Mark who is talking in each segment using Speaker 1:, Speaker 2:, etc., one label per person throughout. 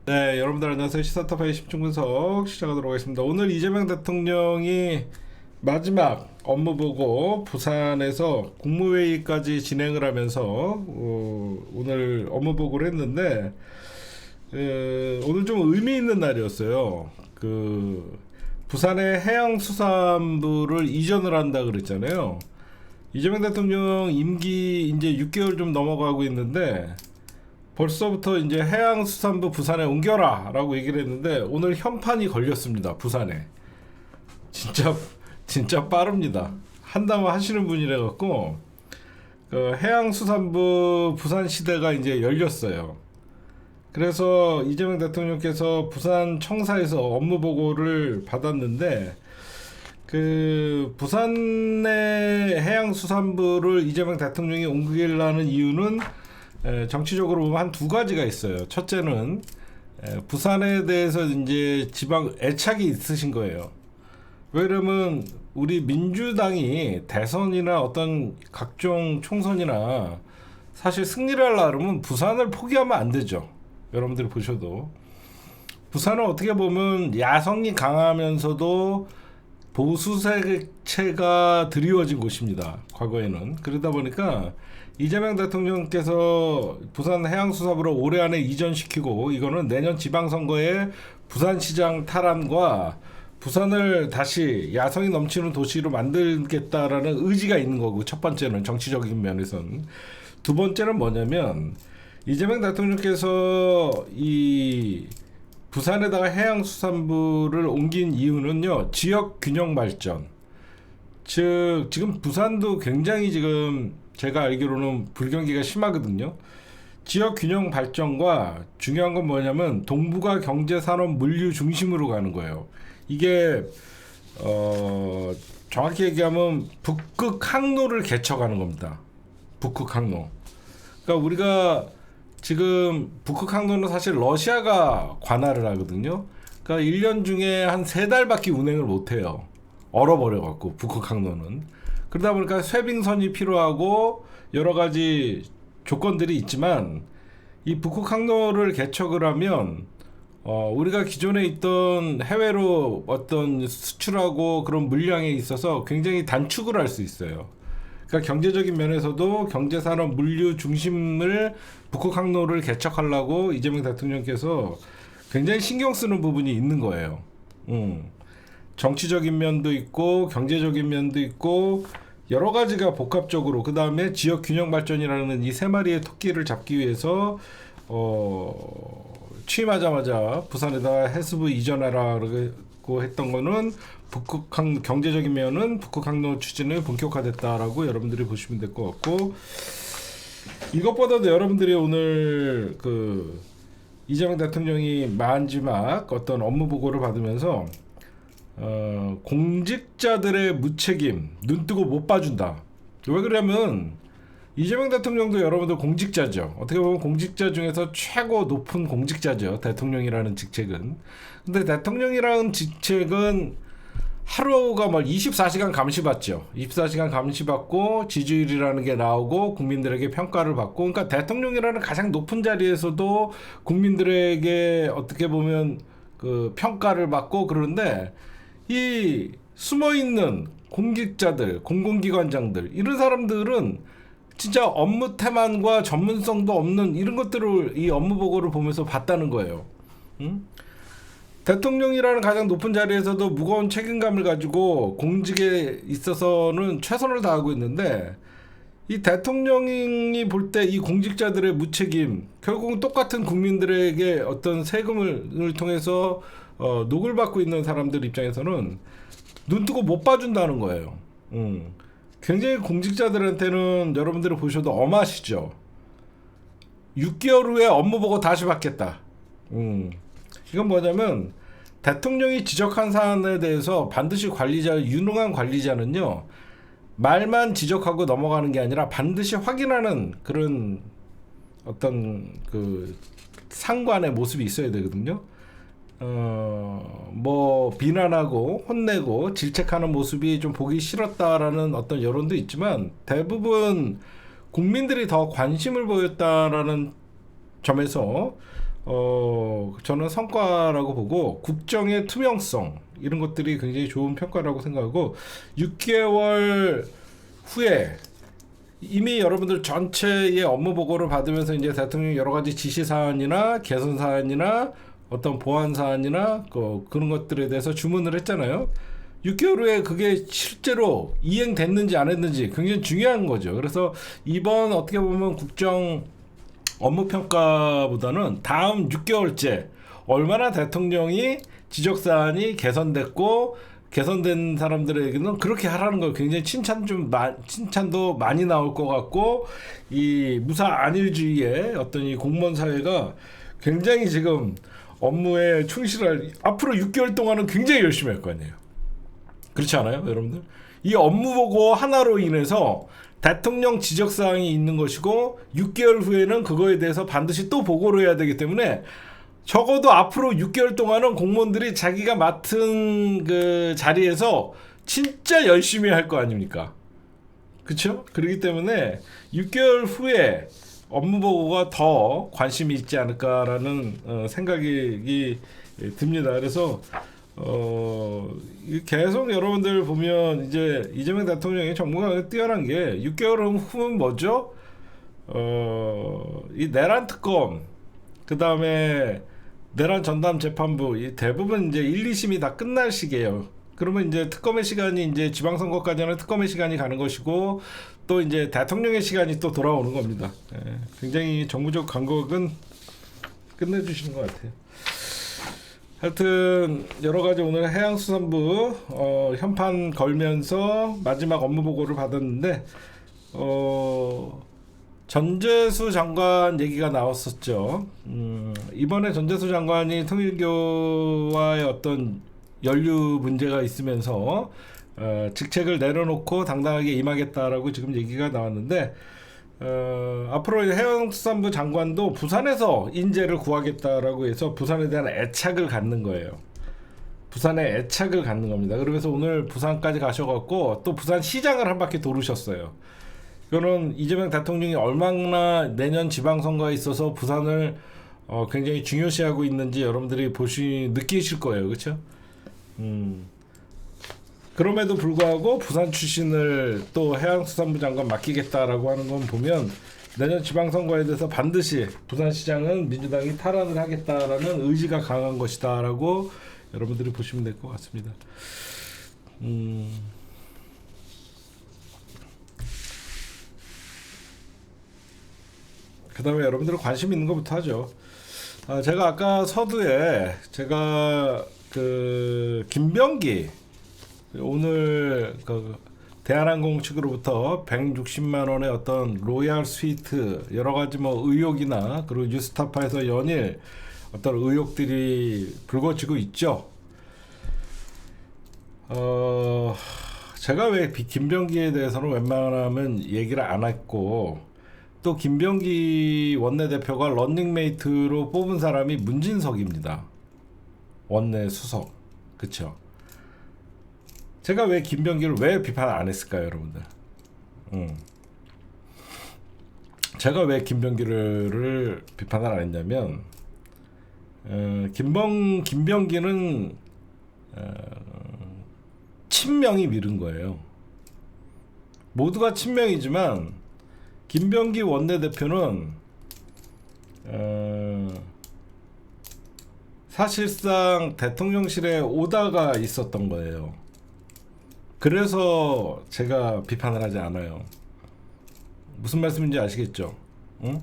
Speaker 1: 네, 여러분들 안녕하세요. 시사타파의 집중분석 시작하도록 하겠습니다. 오늘 이재명 대통령이 마지막 업무 보고 부산에서 국무회의까지 진행을 하면서 오늘 업무 보고를 했는데 오늘 좀 의미 있는 날이었어요. 부산의 해양수산부를 이전을 한다 그랬잖아요. 이재명 대통령 임기 이제 6개월 좀 넘어가고 있는데 벌써부터 이제 해양수산부 부산에 옮겨라 라고 얘기를 했는데 오늘 현판이 걸렸습니다. 부산에. 진짜 빠릅니다. 한다면 하시는 분이라 갖고 해양수산부 부산시대가 이제 열렸어요. 그래서 이재명 대통령께서 부산 청사에서 업무 보고를 받았는데 부산의 해양수산부를 이재명 대통령이 옮기려는 이유는 정치적으로 보면 한 두 가지가 있어요. 첫째는 부산에 대해서 이제 지방 애착이 있으신 거예요. 왜냐면 우리 민주당이 대선이나 어떤 각종 총선이나 사실 승리를 하려면 부산을 포기하면 안 되죠. 여러분들이 보셔도 부산은 어떻게 보면 야성이 강하면서도 보수 세체가 드리워진 곳입니다. 과거에는. 그러다 보니까 이재명 대통령께서 부산 해양수산부를 올해 안에 이전시키고 이거는 내년 지방선거에 부산시장 탈환과 부산을 다시 야성이 넘치는 도시로 만들겠다라는 의지가 있는 거고, 첫 번째는 정치적인 면에선. 두 번째는 뭐냐면 이재명 대통령께서 이 부산에다가 해양수산부를 옮긴 이유는요, 지역 균형 발전. 즉 지금 부산도 굉장히 지금 제가 알기로는 불경기가 심하거든요. 지역 균형 발전과 중요한 건 뭐냐면 동북아 경제 산업 물류 중심으로 가는 거예요. 이게 정확히 얘기하면 북극 항로를 개척하는 겁니다. 북극 항로. 그러니까 우리가 지금 북극 항로는 사실 러시아가 관할을 하거든요. 그러니까 1년 중에 한 3달밖에 운행을 못 해요. 얼어버려 갖고 북극 항로는. 그러다 보니까 쇄빙선이 필요하고 여러 가지 조건들이 있지만 이 북극 항로를 개척을 하면 우리가 기존에 있던 해외로 어떤 수출하고 그런 물량에 있어서 굉장히 단축을 할 수 있어요. 그러니까 경제적인 면에서도 경제산업 물류 중심을 북극 항로를 개척하려고 이재명 대통령께서 굉장히 신경 쓰는 부분이 있는 거예요. 정치적인 면도 있고 경제적인 면도 있고 여러 가지가 복합적으로, 그 다음에 지역 균형 발전이라는 이 세 마리의 토끼를 잡기 위해서 취임하자마자 부산에다가 해수부 이전하라고 했던 거는 경제적인 면은 북극 항로 추진을 본격화됐다라고 여러분들이 보시면 될 것 같고, 이것보다도 여러분들이 오늘 이재명 대통령이 마지막 어떤 업무 보고를 받으면서 공직자들의 무책임, 눈뜨고 못 봐준다. 왜 그러냐면 이재명 대통령도 여러분들 공직자죠. 어떻게 보면 공직자 중에서 최고 높은 공직자죠. 대통령이라는 직책은. 근데 대통령이라는 직책은 하루가 24시간 감시받죠. 24시간 감시받고 지지율이라는 게 나오고 국민들에게 평가를 받고, 그러니까 대통령이라는 가장 높은 자리에서도 국민들에게 어떻게 보면 평가를 받고 그러는데, 이 숨어있는 공직자들, 공공기관장들, 이런 사람들은 진짜 업무 태만과 전문성도 없는 이런 것들을 이 업무 보고를 보면서 봤다는 거예요. 응? 대통령이라는 가장 높은 자리에서도 무거운 책임감을 가지고 공직에 있어서는 최선을 다하고 있는데, 이 대통령이 볼 때 이 공직자들의 무책임, 결국은 똑같은 국민들에게 어떤 세금을 통해서 녹을 받고 있는 사람들 입장에서는 눈뜨고 못 봐준다는 거예요. 굉장히 공직자들한테는 여러분들이 보셔도 엄하시죠. 6개월 후에 업무 보고 다시 받겠다. 이건 뭐냐면 대통령이 지적한 사안에 대해서 반드시 유능한 관리자는요, 말만 지적하고 넘어가는 게 아니라 반드시 확인하는 그런 어떤 상관의 모습이 있어야 되거든요. 비난하고 혼내고 질책하는 모습이 좀 보기 싫었다라는 어떤 여론도 있지만, 대부분 국민들이 더 관심을 보였다라는 점에서 저는 성과라고 보고 국정의 투명성 이런 것들이 굉장히 좋은 평가라고 생각하고 6개월 후에 이미 여러분들 전체의 업무 보고를 받으면서 이제 대통령 여러 가지 지시 사안이나 개선 사안이나 어떤 보완 사안이나 그런 것들에 대해서 주문을 했잖아요. 6개월 후에 그게 실제로 이행됐는지 안 했는지 굉장히 중요한 거죠. 그래서 이번 어떻게 보면 국정 업무 평가보다는 다음 6개월째 얼마나 대통령이 지적 사안이 개선됐고 개선된 사람들에게는 그렇게 하라는 거 굉장히 칭찬도 많이 나올 것 같고 이 무사 안일주의의 어떤 이 공무원 사회가 굉장히 지금 업무에 충실할 앞으로 6개월 동안은 굉장히 열심히 할 거 아니에요. 그렇지 않아요, 여러분들? 이 업무 보고 하나로 인해서 대통령 지적사항이 있는 것이고 6개월 후에는 그거에 대해서 반드시 또 보고를 해야 되기 때문에 적어도 앞으로 6개월 동안은 공무원들이 자기가 맡은 그 자리에서 진짜 열심히 할 거 아닙니까? 그렇죠? 그렇기 때문에 6개월 후에 업무 보고가 더 관심이 있지 않을까라는 생각이 듭니다. 그래서 계속 여러분들 보면 이제 이재명 대통령의 정부가 뛰어난 게 6개월 후면 뭐죠? 이 내란 특검, 그 다음에 내란 전담 재판부, 이 대부분 이제 1, 2심이 다 끝날 시기예요. 그러면 이제 특검의 시간이 이제 지방선거까지는 특검의 시간이 가는 것이고 또 이제 대통령의 시간이 또 돌아오는 겁니다. 굉장히 정부적 간격은 끝내주시는 것 같아요. 하여튼 여러 가지 오늘 해양수산부 현판 걸면서 마지막 업무 보고를 받았는데 전재수 장관 얘기가 나왔었죠. 이번에 전재수 장관이 통일교와의 어떤 연루 문제가 있으면서 직책을 내려놓고 당당하게 임하겠다라고 지금 얘기가 나왔는데 앞으로 해양수산부 장관도 부산에서 인재를 구하겠다라고 해서 부산에 대한 애착을 갖는 거예요. 부산에 애착을 갖는 겁니다. 그러면서 오늘 부산까지 가셔갖고 또 부산 시장을 한 바퀴 도르셨어요. 이거는 이재명 대통령이 얼마나 내년 지방선거에 있어서 부산을 굉장히 중요시하고 있는지 여러분들이 느끼실 거예요. 그렇죠? 그럼에도 불구하고 부산 출신을 또 해양수산부 장관 맡기겠다라고 하는 건 보면 내년 지방선거에 대해서 반드시 부산시장은 민주당이 탈환을 하겠다라는 의지가 강한 것이다라고 여러분들이 보시면 될 것 같습니다. 그 다음에 여러분들은 관심 있는 것부터 하죠. 제가 아까 서두에 제가 그 김병기 오늘 그 대한항공 측으로부터 160만 원의 어떤 로얄 스위트 여러 가지 뭐 의혹이나 그리고 뉴스타파에서 연일 어떤 의혹들이 불거지고 있죠. 제가 왜 김병기에 대해서는 웬만하면 얘기를 안 했고 또 김병기 원내대표가 런닝메이트로 뽑은 사람이 문진석입니다. 원내 수석. 그쵸? 제가 왜 김병기를 왜 비판 안 했을까요, 여러분들? 제가 왜 김병기를 비판을 안 했냐면 김병기는 친명이 밀은 거예요. 모두가 친명이지만 김병기 원내대표는 사실상 대통령실에 오다가 있었던 거예요. 그래서 제가 비판을 하지 않아요. 무슨 말씀인지 아시겠죠? 응?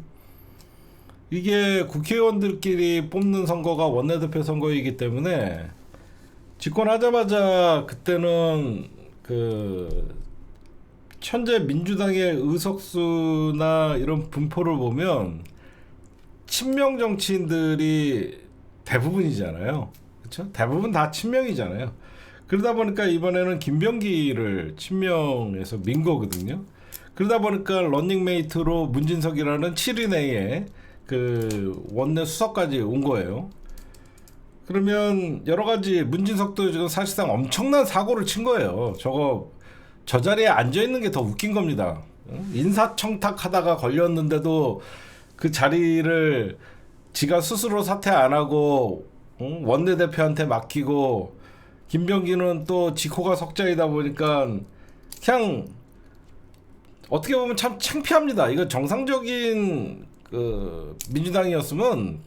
Speaker 1: 이게 국회의원들끼리 뽑는 선거가 원내대표 선거이기 때문에 집권하자마자 그때는 그 현재 민주당의 의석수나 이런 분포를 보면 친명 정치인들이 대부분이잖아요. 그렇죠? 대부분 다 친명이잖아요. 그러다 보니까 이번에는 김병기를 친명에서 민 거거든요. 그러다 보니까 런닝메이트로 문진석이라는 7인회에 그 원내 수석까지 온 거예요. 그러면 여러 가지 문진석도 지금 사실상 엄청난 사고를 친 거예요. 저 자리에 앉아 있는 게 더 웃긴 겁니다. 인사청탁하다가 걸렸는데도 그 자리를 지가 스스로 사퇴 안 하고 원내대표한테 맡기고 김병기는 또 지코가 석자이다 보니까 그냥 어떻게 보면 참 창피합니다. 이거 정상적인 그 민주당이었으면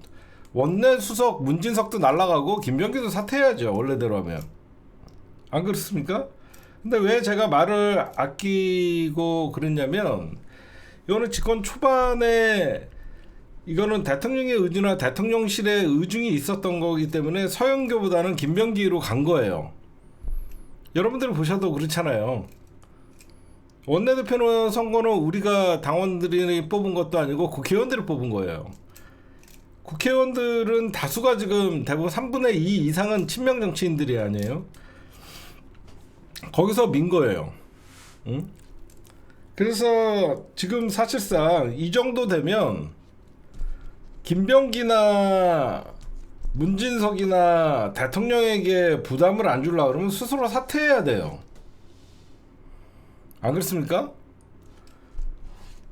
Speaker 1: 원내 수석 문진석도 날라가고 김병기도 사퇴해야죠. 원래대로 하면. 안 그렇습니까? 근데 왜 제가 말을 아끼고 그랬냐면 이거는 집권 초반에 이거는 대통령의 의지나 대통령실의 의중이 있었던 거기 때문에 서영교보다는 김병기로 간 거예요. 여러분들 보셔도 그렇잖아요. 원내대표 선거는 우리가 당원들이 뽑은 것도 아니고 국회의원들이 뽑은 거예요. 국회의원들은 다수가 지금 대부분 3분의 2 이상은 친명 정치인들이 아니에요. 거기서 민 거예요. 응? 그래서 지금 사실상 이 정도 되면 김병기나 문진석이나 대통령에게 부담을 안 주려고 그러면 스스로 사퇴해야 돼요. 안 그렇습니까?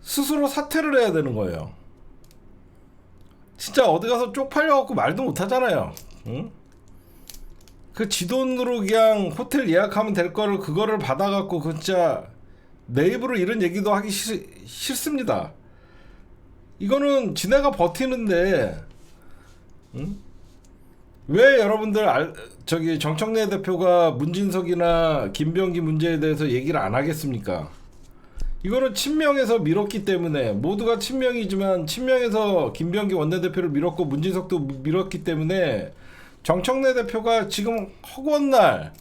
Speaker 1: 스스로 사퇴를 해야 되는 거예요. 진짜 어디 가서 쪽팔려갖고 말도 못 하잖아요. 응? 그 지돈으로 그냥 호텔 예약하면 될 거를 그거를 받아갖고 진짜 내 입으로 이런 얘기도 하기 싫습니다. 이거는 지네가 버티는데 응? 왜 여러분들 저기 정청래 대표가 문진석이나 김병기 문제에 대해서 얘기를 안 하겠습니까? 이거는 친명에서 밀었기 때문에 모두가 친명이지만 친명에서 김병기 원내대표를 밀었고 문진석도 밀었기 때문에 정청래 대표가 지금 허구한 날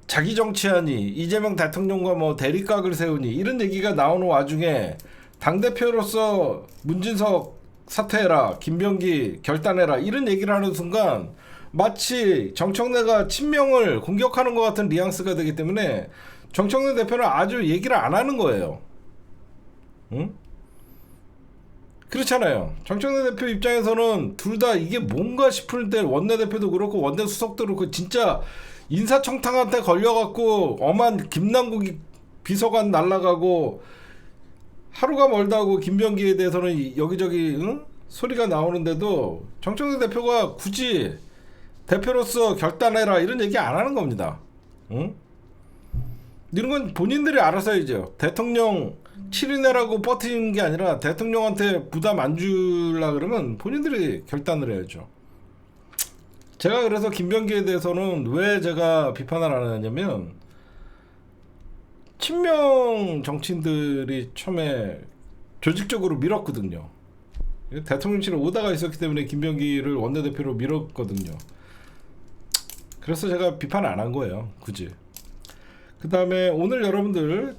Speaker 1: 자기 정치하니 이재명 대통령과 뭐 대립각을 세우니 이런 얘기가 나오는 와중에 당대표로서 문진석 사퇴해라 김병기 결단해라 이런 얘기를 하는 순간 마치 정청래가 친명을 공격하는 것 같은 뉘앙스가 되기 때문에 정청래 대표는 아주 얘기를 안 하는 거예요. 응? 그렇잖아요. 정청래 대표 입장에서는 둘 다 이게 뭔가 싶을 때 원내대표도 그렇고 원내수석도 그렇고 진짜 인사청탁한테 걸려갖고 엄한 김남국 비서관 날라가고 하루가 멀다고 김병기에 대해서는 여기저기 응? 소리가 나오는데도 정청래 대표가 굳이 대표로서 결단해라 이런 얘기 안 하는 겁니다. 응? 이런 건 본인들이 알아서 해야죠. 대통령 7인회라고 버티는 게 아니라 대통령한테 부담 안 주려 그러면 본인들이 결단을 해야죠. 제가 그래서 김병기에 대해서는 왜 제가 비판을 안 하냐면 친명 정치인들이 처음에 조직적으로 밀었거든요. 대통령실에 오다가 있었기 때문에 김병기를 원내대표로 밀었거든요. 그래서 제가 비판 안 한 거예요. 굳이. 그 다음에 오늘 여러분들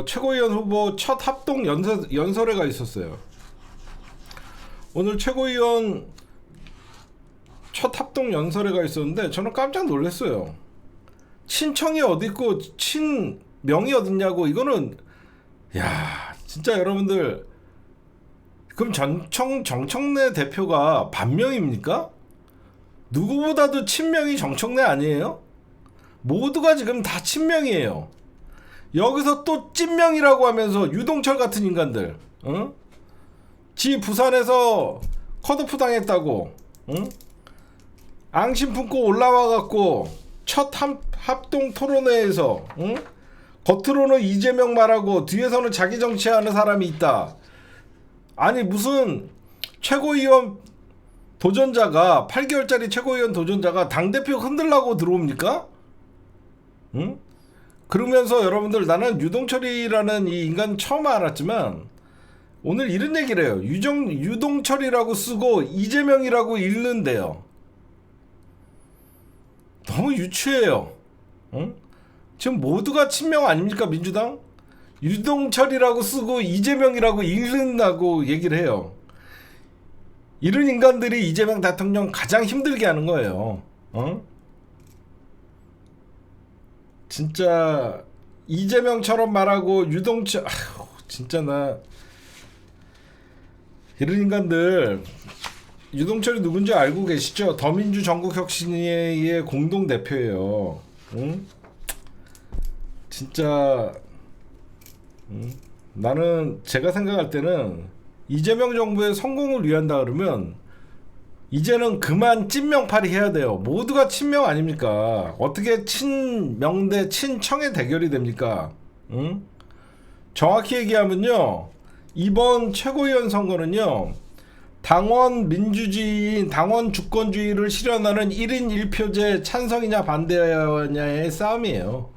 Speaker 1: 최고위원 후보 첫 합동 연설회가 있었어요. 오늘 최고위원 첫 합동 연설회가 있었는데 저는 깜짝 놀랐어요. 친청이 어디 있고 친명이 어딨냐고. 이거는 야 진짜 여러분들 그럼 정청래 대표가 반명입니까? 누구보다도 친명이 정청래 아니에요? 모두가 지금 다 친명이에요. 여기서 또 찐명이라고 하면서 유동철 같은 인간들, 응? 지 부산에서 컷오프 당했다고, 응? 앙심 품고 올라와갖고 첫 합동 토론회에서, 응? 겉으로는 이재명 말하고 뒤에서는 자기 정치하는 사람이 있다. 아니 무슨 최고위원 도전자가 8개월짜리 최고위원 도전자가 당대표 흔들라고 들어옵니까? 응? 그러면서 여러분들 나는 유동철이라는 이 인간 처음 알았지만 오늘 이런 얘기를 해요. 유동철이라고 쓰고 이재명이라고 읽는데요. 너무 유치해요. 응? 지금 모두가 친명 아닙니까 민주당? 유동철이라고 쓰고 이재명이라고 읽는다고 얘기를 해요. 이런 인간들이 이재명 대통령 가장 힘들게 하는 거예요. 어? 진짜 이재명처럼 말하고 유동철 진짜 나 이런 인간들 유동철이 누군지 알고 계시죠? 더민주 전국혁신위의 공동대표예요. 응? 진짜 나는 제가 생각할 때는 이재명 정부의 성공을 위한다 그러면 이제는 그만 찐명팔이 해야 돼요. 모두가 친명 아닙니까? 어떻게 친명 대 친청의 대결이 됩니까? 응? 정확히 얘기하면요, 이번 최고위원 선거는요, 당원 민주주의인 당원 주권주의를 실현하는 1인 1표제 찬성이냐 반대냐의 싸움이에요.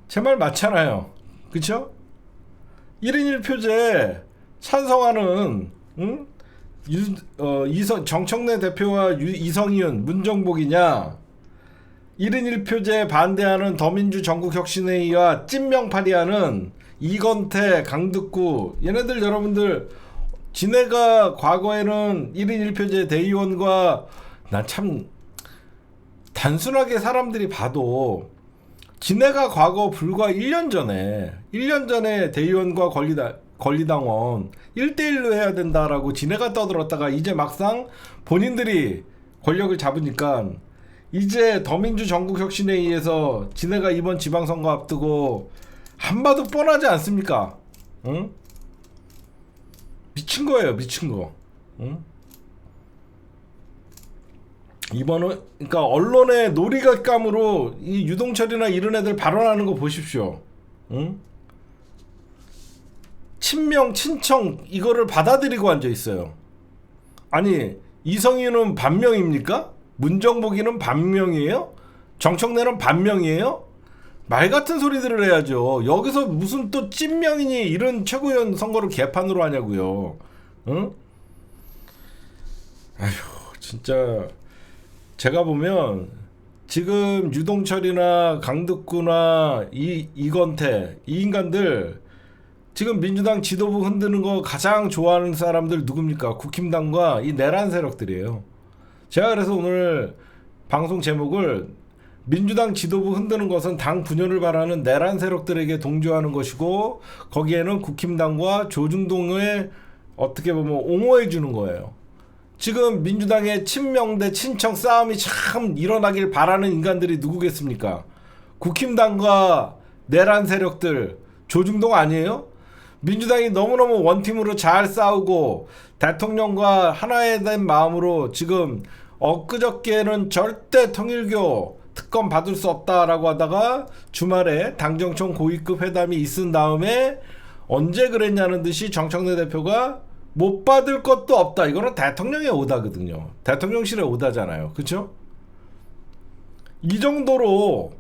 Speaker 1: 제 말 맞잖아요. 그쵸? 1인 1표제 찬성하는, 응? 정청래 대표와 이성윤, 문정복이냐, 1인 1표제 반대하는 더민주 전국혁신회의와 찐명파리하는 이건태, 강득구, 얘네들 여러분들, 지네가 과거에는 1인 1표제 대의원과, 난 참 단순하게 사람들이 봐도 지네가 과거 불과 1년 전에 대의원과 권리당원 1대1로 해야 된다라고 지네가 떠들었다가 이제 막상 본인들이 권력을 잡으니까 이제 더민주 전국혁신회의에서 지네가 이번 지방선거 앞두고 한봐도 뻔하지 않습니까? 응? 미친 거예요, 미친 거. 응? 이번은 그러니까 언론의 놀이감으로 이 유동철이나 이런 애들 발언하는 거 보십시오. 응? 친명, 친청 이거를 받아들이고 앉아 있어요. 아니, 이성윤은 반명입니까? 문정복이는 반명이에요? 정청래는 반명이에요? 말 같은 소리들을 해야죠. 여기서 무슨 또 찐명이니 이런 최고위원 선거를 개판으로 하냐고요. 응? 아휴, 진짜 제가 보면 지금 유동철이나 강득구나 이건태 이 인간들 지금 민주당 지도부 흔드는 거 가장 좋아하는 사람들 누굽니까? 국힘당과 이 내란 세력들이에요. 제가 그래서 오늘 방송 제목을 민주당 지도부 흔드는 것은 당 분열을 바라는 내란 세력들에게 동조하는 것이고 거기에는 국힘당과 조중동을 어떻게 보면 옹호해 주는 거예요. 지금 민주당의 친명 대 친청 싸움이 참 일어나길 바라는 인간들이 누구겠습니까? 국힘당과 내란 세력들, 조중동 아니에요? 민주당이 너무너무 원팀으로 잘 싸우고 대통령과 하나에 된 마음으로 지금 엊그저께는 절대 통일교 특검 받을 수 없다라고 하다가 주말에 당정청 고위급 회담이 있은 다음에 언제 그랬냐는 듯이 정청래 대표가 못 받을 것도 없다. 이거는 대통령의 오다거든요. 대통령실의 오다잖아요. 그쵸? 이 정도로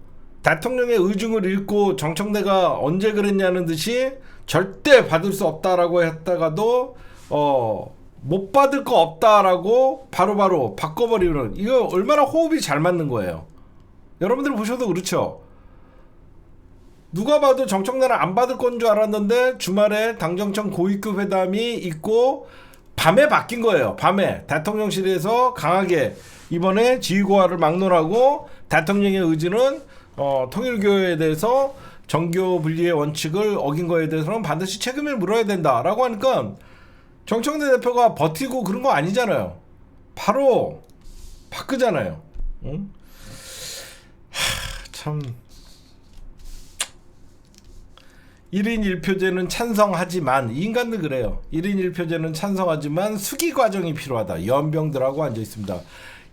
Speaker 1: 대통령의 의중을 읽고 정청래가 언제 그랬냐는 듯이 절대 받을 수 없다라고 했다가도 못 받을 거 없다라고 바로바로 바꿔버리는, 이거 얼마나 호흡이 잘 맞는 거예요. 여러분들 보셔도 그렇죠. 누가 봐도 정청래는 안 받을 건 줄 알았는데 주말에 당정청 고위급 회담이 있고 밤에 바뀐 거예요. 밤에 대통령실에서 강하게 이번에 지휘고하를 막론하고 대통령의 의지는 통일교에 대해서 정교 분리의 원칙을 어긴 거에 대해서는 반드시 책임을 물어야 된다라고 하니까 정청래 대표가 버티고 그런 거 아니잖아요. 바로 바꾸잖아요. 응? 참 1인 1표제는 찬성하지만, 이 인간들 그래요. 1인 1표제는 찬성하지만 수기 과정이 필요하다. 연병들하고 앉아 있습니다.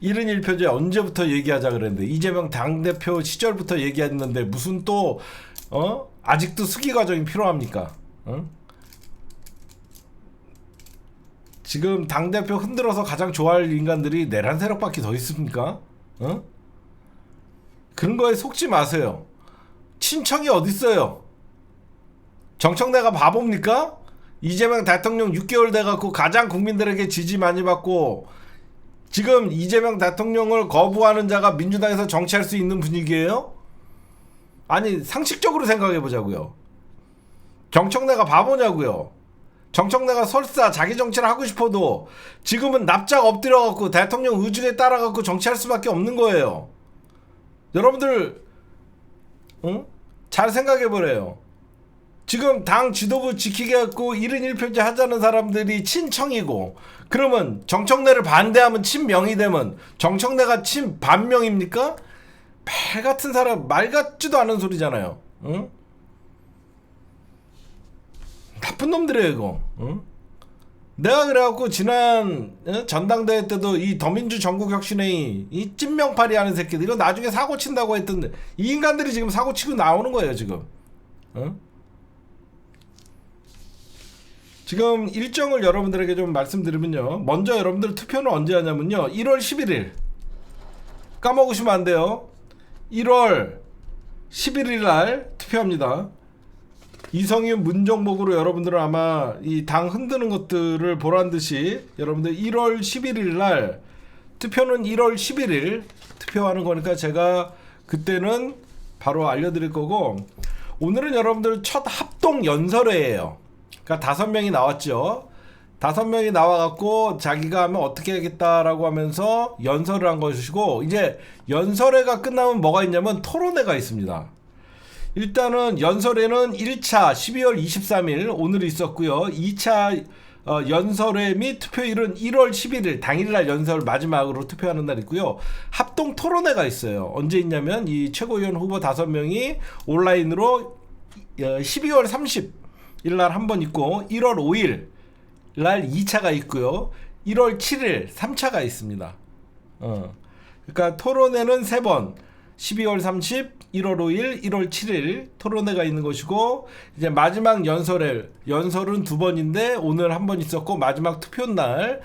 Speaker 1: 1인 1표제 언제부터 얘기하자 그랬는데, 이재명 당대표 시절부터 얘기했는데 무슨 또 아직도 수기 과정이 필요합니까? 지금 당대표 흔들어서 가장 좋아할 인간들이 내란 세력밖에 더 있습니까? 그런 거에 속지 마세요. 친청이 어딨어요? 정청래가 바보입니까? 이재명 대통령 6개월 돼갖고 가장 국민들에게 지지 많이 받고 지금 이재명 대통령을 거부하는 자가 민주당에서 정치할 수 있는 분위기예요? 아니, 상식적으로 생각해보자고요. 정청래가 바보냐고요. 정청래가 설사 자기 정치를 하고 싶어도 지금은 납작 엎드려갖고 대통령 의중에 따라갖고 정치할 수밖에 없는 거예요. 여러분들 잘 생각해보래요. 지금 당 지도부 지키게 갖고 1인 1표제 하자는 사람들이 친청이고, 그러면 정청래를 반대하면 친명이 되면 정청래가 친반명입니까? 말 같은 사람, 말 같지도 않은 소리잖아요. 응? 나쁜 놈들이에요 이거. 응? 내가 그래갖고 지난 전당대회 때도 이 더민주 전국혁신회의 이 찐명파리 하는 새끼들 이거 나중에 사고 친다고 했던데 이 인간들이 지금 사고 치고 나오는 거예요 지금. 응? 지금 일정을 여러분들에게 좀 말씀드리면요. 먼저 여러분들 투표는 언제 하냐면요. 1월 11일 까먹으시면 안 돼요. 1월 11일 날 투표합니다. 이성윤 문정복으로 여러분들은 아마 이 당 흔드는 것들을 보란 듯이 여러분들 1월 11일 날 투표는 1월 11일 투표하는 거니까 제가 그때는 바로 알려드릴 거고 오늘은 여러분들 첫 합동 연설회예요. 그러니까 5명이 나왔죠. 5명이 나와갖고 자기가 하면 어떻게 하겠다라고 하면서 연설을 한 것이고 이제 연설회가 끝나면 뭐가 있냐면 토론회가 있습니다. 일단은 연설회는 1차 12월 23일 오늘 있었고요. 2차 연설회 및 투표일은 1월 11일 당일날 연설 마지막으로 투표하는 날 있고요. 합동 토론회가 있어요. 언제 있냐면 이 최고위원 후보 5명이 온라인으로 12월 30일 날 한 번 있고 1월 5일 날 2차가 있고요. 1월 7일 3차가 있습니다. 그러니까 토론회는 3번 12월 30, 1월 5일, 1월 7일 토론회가 있는 것이고 이제 마지막 연설은 2번인데 오늘 한 번 있었고 마지막 투표날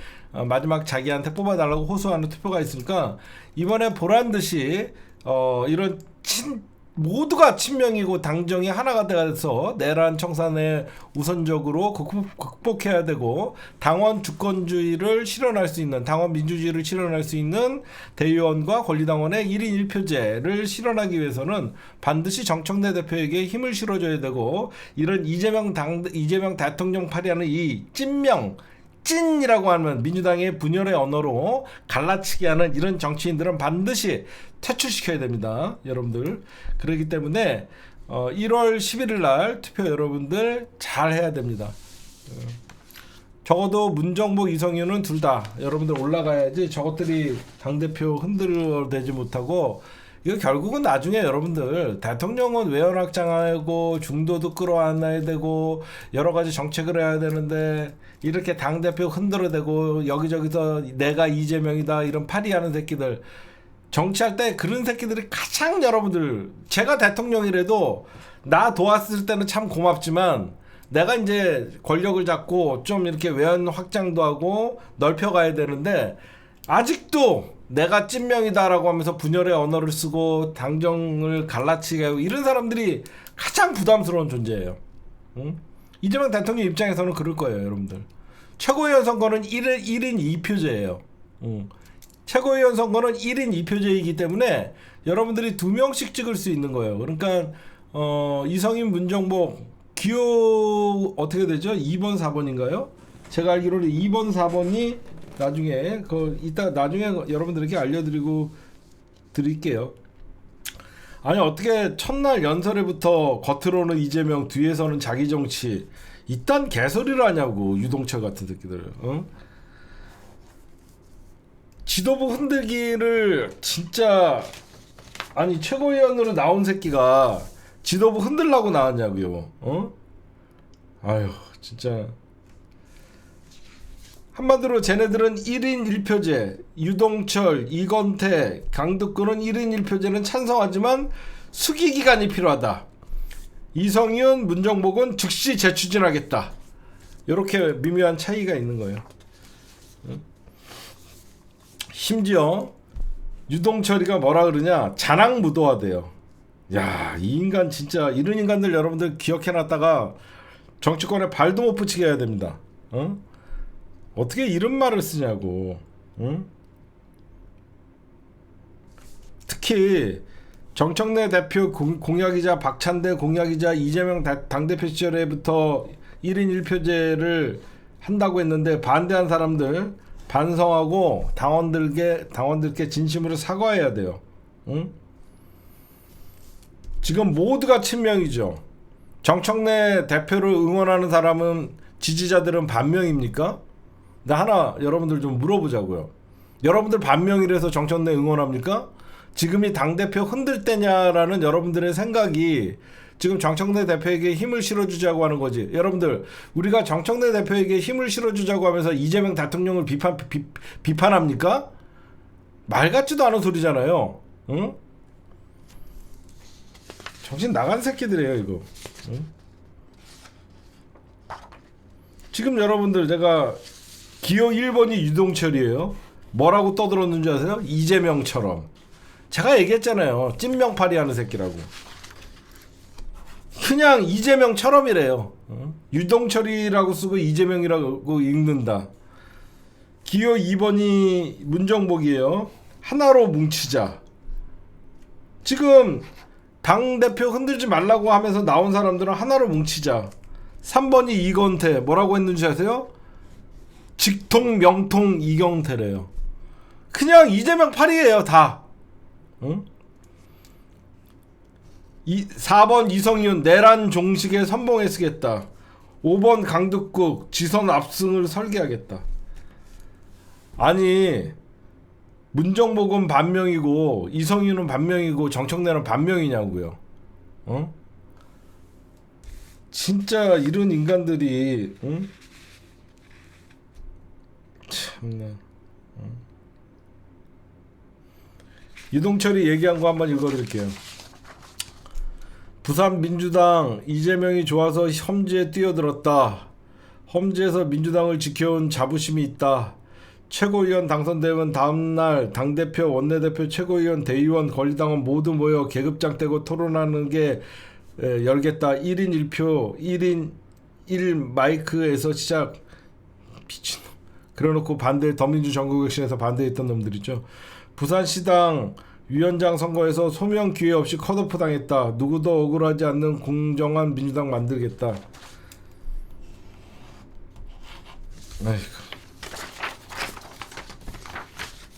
Speaker 1: 마지막 자기한테 뽑아달라고 호소하는 투표가 있으니까 이번에 보란듯이 이런 모두가 친명이고 당정이 하나가 돼서 내란 청산에 우선적으로 극복해야 되고 당원 주권주의를 실현할 수 있는 당원 민주주의를 실현할 수 있는 대의원과 권리당원의 1인 1표제를 실현하기 위해서는 반드시 정청래 대표에게 힘을 실어줘야 되고 이런 이재명 대통령 파리하는 이 찐이라고 하면 민주당의 분열의 언어로 갈라치기 하는 이런 정치인들은 반드시 퇴출시켜야 됩니다. 여러분들. 그렇기 때문에 1월 11일 날 투표 여러분들 잘 해야 됩니다. 적어도 문정복 이성윤은 둘 다 여러분들 올라가야지 저것들이 당대표 흔들어대지 못하고 이거 결국은 나중에 여러분들 대통령은 외연확장하고 중도도 끌어안아야 되고 여러 가지 정책을 해야 되는데 이렇게 당대표 흔들어대고 여기저기서 내가 이재명이다 이런 파리하는 새끼들 정치할 때 그런 새끼들이 가장 여러분들 제가 대통령이라도 나 도왔을 때는 참 고맙지만 내가 이제 권력을 잡고 좀 이렇게 외연 확장도 하고 넓혀가야 되는데 아직도 내가 찐명이다라고 하면서 분열의 언어를 쓰고 당정을 갈라치게 하고 이런 사람들이 가장 부담스러운 존재예요. 응? 이재명 대통령 입장에서는 그럴 거예요, 여러분들. 최고위원 선거는 1인 2표제예요. 응. 최고위원 선거는 1인 2표제이기 때문에 여러분들이 2명씩 찍을 수 있는 거예요. 그러니까 이성인 문정복 기호 어떻게 되죠? 2번 4번인가요? 제가 알기로는 2번 4번이 나중에 이따 나중에 여러분들에게 알려드리고 드릴게요. 아니 어떻게 첫날 연설회부터 겉으로는 이재명 뒤에서는 자기 정치 이딴 개소리를 하냐고 유동철 같은 새끼들. 어? 지도부 흔들기를 진짜 아니 최고위원으로 나온 새끼가 지도부 흔들라고 나왔냐고요. 어? 아유 진짜 한마디로 쟤네들은 1인 1표제 유동철, 이건태, 강덕근은 1인 1표제는 찬성하지만 수기기간이 필요하다. 이성윤, 문정복은 즉시 재추진하겠다. 이렇게 미묘한 차이가 있는 거예요. 심지어 유동철이가 뭐라 그러냐 잔악무도하대요. 야, 이 인간 진짜 이런 인간들 여러분들 기억해놨다가 정치권에 발도 못 붙이게 해야 됩니다. 어? 어떻게 이런 말을 쓰냐고. 응? 특히 정청래 대표 공약이자 박찬대 공약이자 이재명 당대표 시절에부터 1인 1표제를 한다고 했는데 반대한 사람들 반성하고 당원들께 진심으로 사과해야 돼요. 응? 지금 모두가 친명이죠. 정청래 대표를 응원하는 사람은 지지자들은 반명입니까? 나 하나 여러분들 좀 물어보자고요. 여러분들 반명이라서 정청래 응원합니까? 지금이 당대표 흔들 때냐라는 여러분들의 생각이 지금 정청래 대표에게 힘을 실어주자고 하는 거지. 여러분들, 우리가 정청래 대표에게 힘을 실어주자고 하면서 이재명 대통령을 비판합니까? 말 같지도 않은 소리잖아요. 응? 정신 나간 새끼들이에요 이거. 응? 지금 여러분들, 제가 기호 1번이 유동철이에요. 뭐라고 떠들었는지 아세요? 이재명처럼. 제가 얘기했잖아요. 찐명파리 하는 새끼라고. 그냥 이재명처럼이래요. 유동철이라고 쓰고 이재명이라고 읽는다. 기호 2번이 문정복이에요. 하나로 뭉치자. 지금 당대표 흔들지 말라고 하면서 나온 사람들은 하나로 뭉치자. 3번이 이건태. 뭐라고 했는지 아세요? 직통 명통 이경태래요. 그냥 이재명 팔이에요 다. 응? 4번 이성윤. 내란 종식에 선봉에 쓰겠다. 5번 강득국. 지선 압승을 설계하겠다. 아니, 문정복은 반명이고 이성윤은 반명이고 정청래는 반명이냐고요. 어? 진짜 이런 인간들이, 응? 참나. 유동철이 얘기한 거 한번 읽어드릴게요. 부산 민주당 이재명이 좋아서 험지에 뛰어들었다. 험지에서 민주당을 지켜온 자부심이 있다. 최고위원 당선되면 다음날 당대표, 원내대표, 최고위원, 대의원, 권리당원 모두 모여 계급장 떼고 토론하는 게 열겠다. 1인 1표, 1인 1 마이크에서 시작. 미친놈. 그래놓고 반대, 더민주 전국혁신에서 반대했던 놈들이죠. 부산시당 위원장 선거에서 소명 기회 없이 컷오프 당했다. 누구도 억울하지 않는 공정한 민주당 만들겠다. 아이고.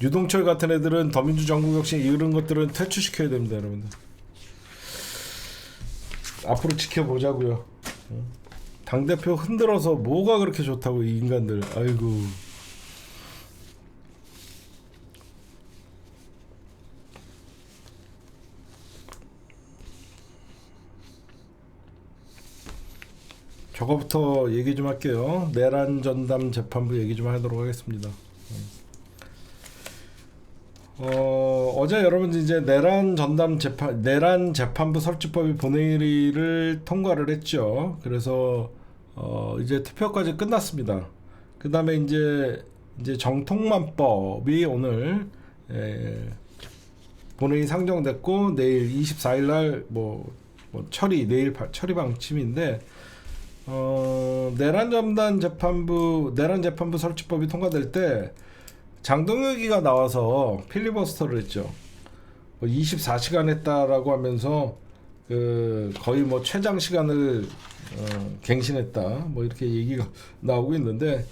Speaker 1: 유동철 같은 애들은 더민주 전국혁신 이런 것들은 퇴출시켜야 됩니다, 여러분들. 앞으로 지켜보자고요. 당대표 흔들어서 뭐가 그렇게 좋다고, 이 인간들. 아이고. 저거부터 얘기 좀 할게요. 내란 전담 재판부 얘기 좀 하도록 하겠습니다. 어제 여러분들 이제 내란 재판부 설치법이 본회의를 통과를 했죠. 그래서 이제 투표까지 끝났습니다. 그 다음에 이제 정통만법이 오늘 본회의 상정됐고, 내일 24일날 내일 처리 방침인데, 내란 재판부 설치법이 통과될 때 장동혁이가 나와서 필리버스터를 했죠. 24시간 했다라고 하면서 거의 최장 시간을 갱신했다. 이렇게 얘기가 나오고 있는데,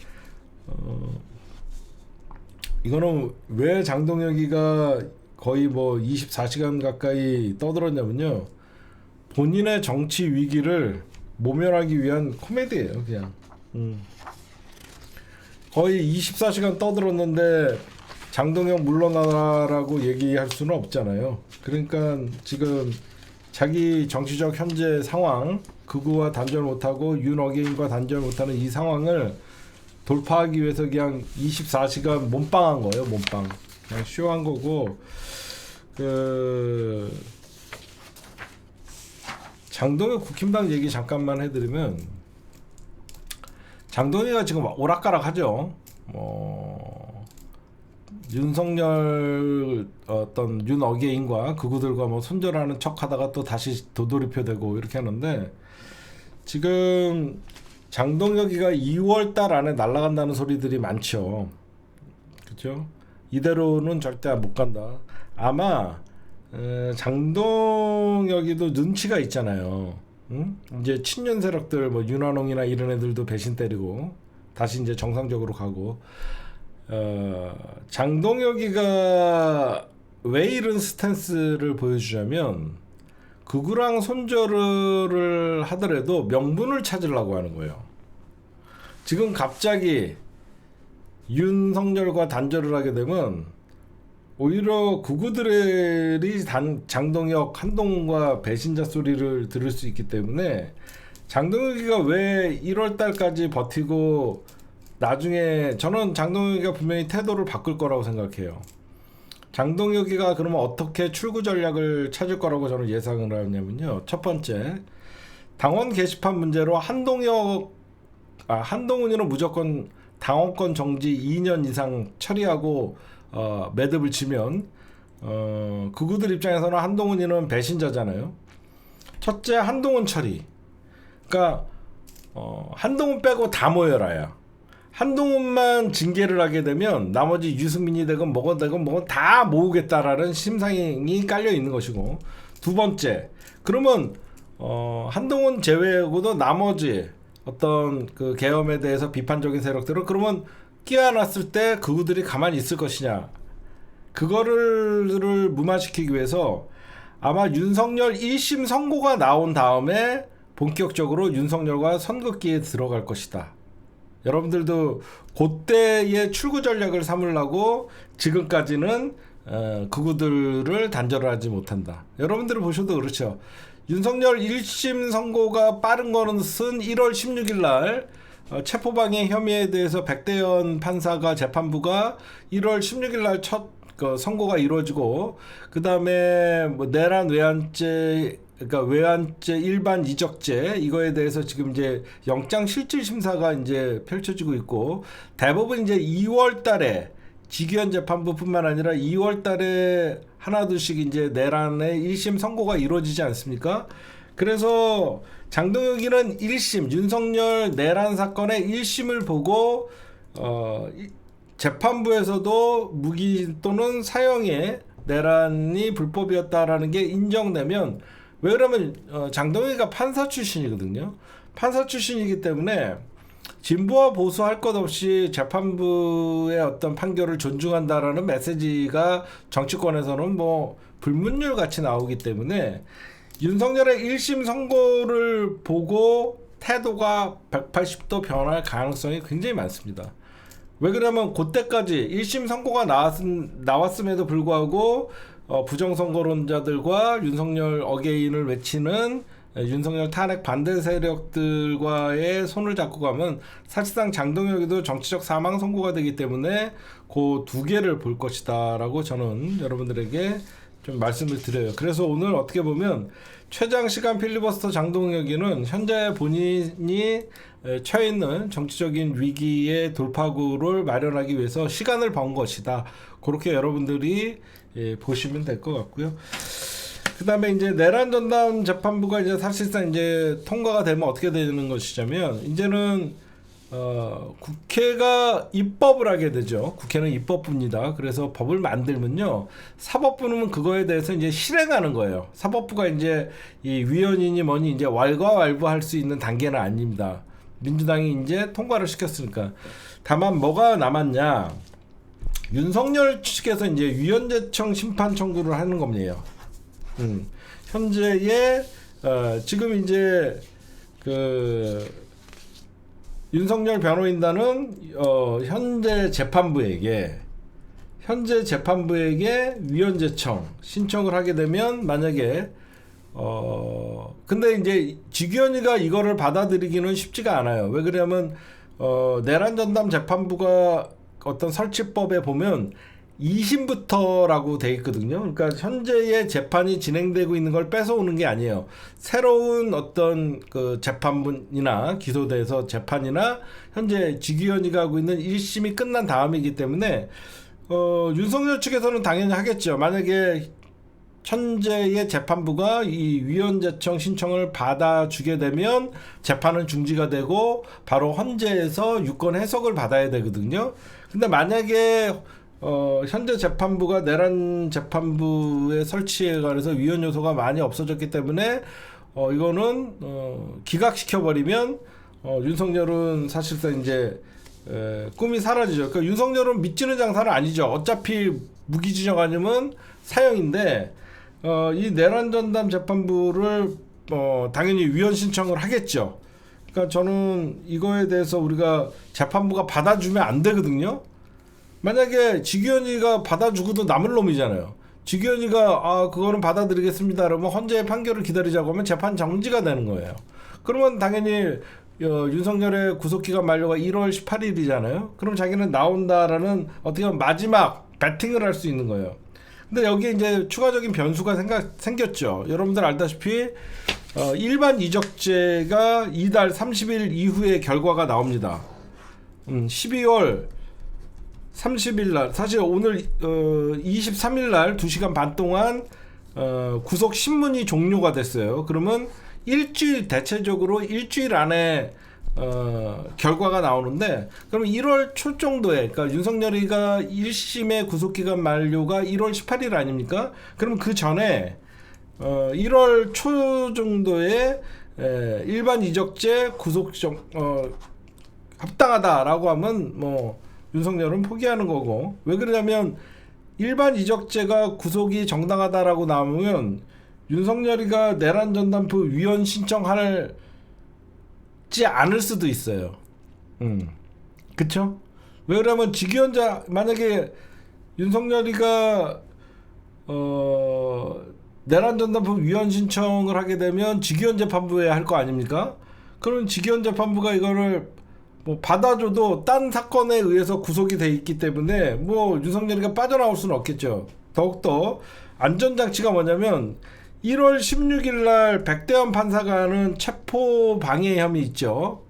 Speaker 1: 이거는 왜 장동혁이가 거의 24시간 가까이 떠들었냐면요. 본인의 정치 위기를 모면하기 위한 코미디예요, 그냥. 거의 24시간 떠들었는데 장동혁 물러나라고 얘기할 수는 없잖아요. 그러니까 지금 자기 정치적 현재 상황, 극우와 단절 못하고 윤어게인과 단절 못하는 이 상황을 돌파하기 위해서 그냥 24시간 몸빵한 거예요. 몸빵. 그냥 쇼한 거고, 장동혁 국힘당 얘기 잠깐만 해드리면, 장동혁이가 지금 오락가락 하죠. 윤석열 어떤 윤어게인과 그구들과 손절하는 척하다가 또 다시 도돌이표되고 이렇게 하는데, 지금 장동혁이가 2월달 안에 날아간다는 소리들이 많죠. 그렇죠? 이대로는 절대 못 간다. 아마 장동혁이도 눈치가 있잖아요. 응? 이제 친윤 세력들 윤한홍이나 이런 애들도 배신 때리고 다시 이제 정상적으로 가고, 장동혁이가 왜 이런 스탠스를 보여주냐면, 극우랑 손절을 하더라도 명분을 찾으려고 하는 거예요. 지금 갑자기 윤석열과 단절을 하게 되면 오히려 구구들이 장동혁, 한동훈과 배신자 소리를 들을 수 있기 때문에 장동혁이가 왜 1월 달까지 버티고 나중에 저는 장동혁이가 분명히 태도를 바꿀 거라고 생각해요. 장동혁이가 그러면 어떻게 출구 전략을 찾을 거라고 저는 예상을 하냐면요. 첫 번째, 당원 게시판 문제로 한동훈이는 무조건 당원권 정지 2년 이상 처리하고 매듭을 치면 그구들 입장에서는 한동훈이는 배신자잖아요. 첫째, 한동훈 처리. 그러니까 한동훈 빼고 다 모여라야. 한동훈만 징계를 하게 되면 나머지 유승민이 되건 뭐건 되건 뭐건 다 모으겠다라는 심상이 깔려 있는 것이고, 두 번째, 그러면 한동훈 제외하고도 나머지 어떤 그 계엄에 대해서 비판적인 세력들은 그러면 끼어놨을 때 그들이 가만히 있을 것이냐, 그거를 무마시키기 위해서 아마 윤석열 1심 선고가 나온 다음에 본격적으로 윤석열과 선긋기에 들어갈 것이다. 여러분들도 그때의 출구 전략을 삼으려고 지금까지는 그구들을 단절하지 못한다. 여러분들을 보셔도 그렇죠. 윤석열 1심 선고가 빠른 것은 1월 16일 날 체포방해 혐의에 대해서 백대현 판사가 재판부가 1월 16일 날 첫 선고가 이루어지고, 그 다음에 뭐 내란 외환죄, 그러니까 외환죄 일반 이적죄, 이거에 대해서 지금 이제 영장 실질 심사가 이제 펼쳐지고 있고, 대부분 이제 2월 달에 지기현 재판부뿐만 아니라 2월 달에 하나둘씩 이제 내란의 1심 선고가 이루어지지 않습니까? 그래서 장동혁이는 1심 윤석열 내란 사건의 1심을 보고 재판부에서도 무기 또는 사형의 내란이 불법이었다라는 게 인정되면, 왜 그러면 장동혁이가 판사 출신이거든요. 판사 출신이기 때문에 진보와 보수 할 것 없이 재판부의 어떤 판결을 존중한다라는 메시지가 정치권에서는 뭐 불문율 같이 나오기 때문에 윤석열의 1심 선고를 보고 태도가 180도 변할 가능성이 굉장히 많습니다. 왜 그러면 그때까지 1심 선고가 나왔음에도 불구하고 부정선거론자들과 윤석열 어게인을 외치는 윤석열 탄핵 반대 세력들과의 손을 잡고 가면 사실상 장동혁이도 정치적 사망 선고가 되기 때문에 그 두 개를 볼 것이다 라고 저는 여러분들에게 좀 말씀을 드려요. 그래서 오늘 어떻게 보면 최장시간 필리버스터 장동혁이는 현재 본인이 처해 있는 정치적인 위기의 돌파구를 마련하기 위해서 시간을 번 것이다. 그렇게 여러분들이 보시면 될 것 같고요. 그 다음에 이제 내란 전담 재판부가 이제 사실상 이제 통과가 되면 어떻게 되는 것이냐면, 이제는 국회가 입법을 하게 되죠. 국회는 입법부입니다. 그래서 법을 만들면요, 사법부는 그거에 대해서 이제 실행하는 거예요. 사법부가 이제 이 위원이니 뭐니 이제 왈가왈부할 수 있는 단계는 아닙니다. 민주당이 이제 통과를 시켰으니까. 다만 뭐가 남았냐? 윤석열 측에서 이제 위헌재청 심판 청구를 하는 겁니다. 현재의 지금 이제 그 윤석열 변호인단은 현재 재판부에게 위헌재청 신청을 하게 되면, 만약에 근데 이제 지기현이가 이거를 받아들이기는 쉽지가 않아요. 왜 그러냐면 내란 전담 재판부가 어떤 설치법에 보면 2심부터라고 돼 있거든요. 그러니까 현재의 재판이 진행되고 있는 걸 뺏어오는 게 아니에요. 새로운 어떤 그 재판이나 기소돼서 재판이나 현재 지기현이가 하고 있는 1심이 끝난 다음이기 때문에 윤석열 측에서는 당연히 하겠죠. 만약에 현재의 재판부가 이 위헌재청 신청을 받아주게 되면 재판은 중지가 되고 바로 헌재에서 유권 해석을 받아야 되거든요. 근데 만약에 현재 재판부가 내란 재판부의 설치에 관해서 위헌 요소가 많이 없어졌기 때문에 이거는 기각시켜버리면 윤석열은 사실상 이제 꿈이 사라지죠. 그러니까 윤석열은 믿지는 장사는 아니죠. 어차피 무기징역 아니면 사형인데 이 내란 전담 재판부를 당연히 위헌 신청을 하겠죠. 그러니까 저는 이거에 대해서 우리가 재판부가 받아주면 안 되거든요. 만약에 직위원회가 받아주고도 남을 놈이잖아요. 직위원회가 그거는 받아들이겠습니다. 그러면 헌재의 판결을 기다리자고 하면 재판 정지가 되는 거예요. 그러면 당연히 윤석열의 구속기간 만료가 1월 18일이잖아요. 그럼 자기는 나온다라는 어떻게 보면 마지막 배팅을 할 수 있는 거예요. 근데 여기에 이제 추가적인 변수가 생겼죠. 여러분들 알다시피 일반 이적죄가 이달 30일 이후에 결과가 나옵니다. 12월 30일 날, 사실 오늘 23일 날 2시간 반 동안 구속 신문이 종료가 됐어요. 그러면 대체적으로 일주일 안에 결과가 나오는데, 그럼 1월 초 정도에, 그러니까 윤석열이가 1심의 구속기간 만료가 1월 18일 아닙니까? 그럼 그 전에 1월 초 정도에 일반 이적죄 구속 합당하다라고 하면 뭐 윤석열은 포기하는 거고. 왜 그러냐면 일반 이적죄가 구속이 정당하다라고 나오면 윤석열이가 내란 전담프 위헌 신청하지 않을 수도 있어요. 그쵸? 왜 그러면 직위원자, 만약에 윤석열이가 내란 전담프 위헌 신청을 하게 되면 직위원 재판부에 할 거 아닙니까? 그러면 직위원 재판부가 이거를 뭐 받아줘도 딴 사건에 의해서 구속이 돼 있기 때문에 뭐 윤석열이가 빠져나올 수는 없겠죠. 더욱더 안전장치가 뭐냐면 1월 16일 날 백대현 판사가 하는 체포 방해 혐의 있죠.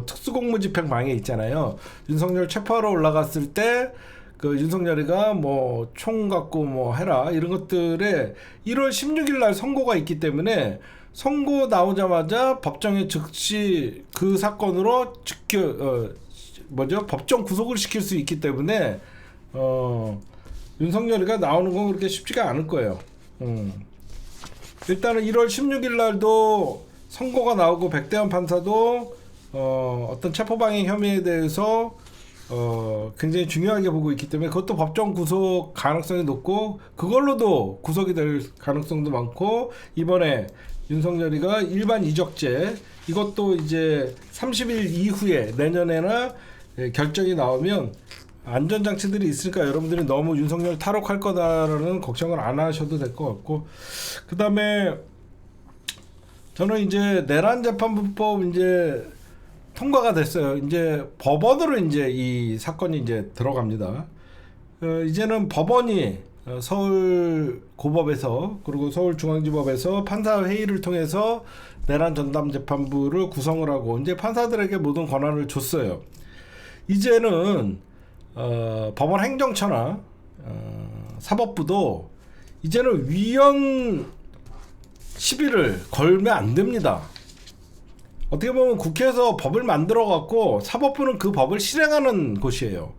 Speaker 1: 특수공무집행 방해 있잖아요. 윤석열 체포하러 올라갔을 때 그 윤석열이가 뭐 총 갖고 뭐 해라 이런 것들에 1월 16일 날 선고가 있기 때문에 선고 나오자마자 법정에 즉시 그 사건으로 법정 구속을 시킬 수 있기 때문에 윤석열이가 나오는 건 그렇게 쉽지가 않을 거예요. 일단은 1월 16일 날도 선고가 나오고 백대현 판사도 어떤 체포방해 혐의에 대해서 굉장히 중요하게 보고 있기 때문에 그것도 법정 구속 가능성이 높고 그걸로도 구속이 될 가능성도 많고, 이번에 윤석열이가 일반 이적죄 이것도 이제 30일 이후에 내년에나 결정이 나오면 안전장치들이 있으니까 여러분들이 너무 윤석열 탈옥할 거다라는 걱정을 안 하셔도 될 것 같고, 그 다음에 저는 이제 내란재판부법 이제 통과가 됐어요. 이제 법원으로 이제 이 사건이 이제 들어갑니다. 이제는 법원이 서울고법에서 그리고 서울중앙지법에서 판사 회의를 통해서 내란 전담 재판부를 구성을 하고 이제 판사들에게 모든 권한을 줬어요. 이제는 법원 행정처나 사법부도 이제는 위헌 시비를 걸면 안 됩니다. 어떻게 보면 국회에서 법을 만들어 갖고 사법부는 그 법을 실행하는 곳이에요.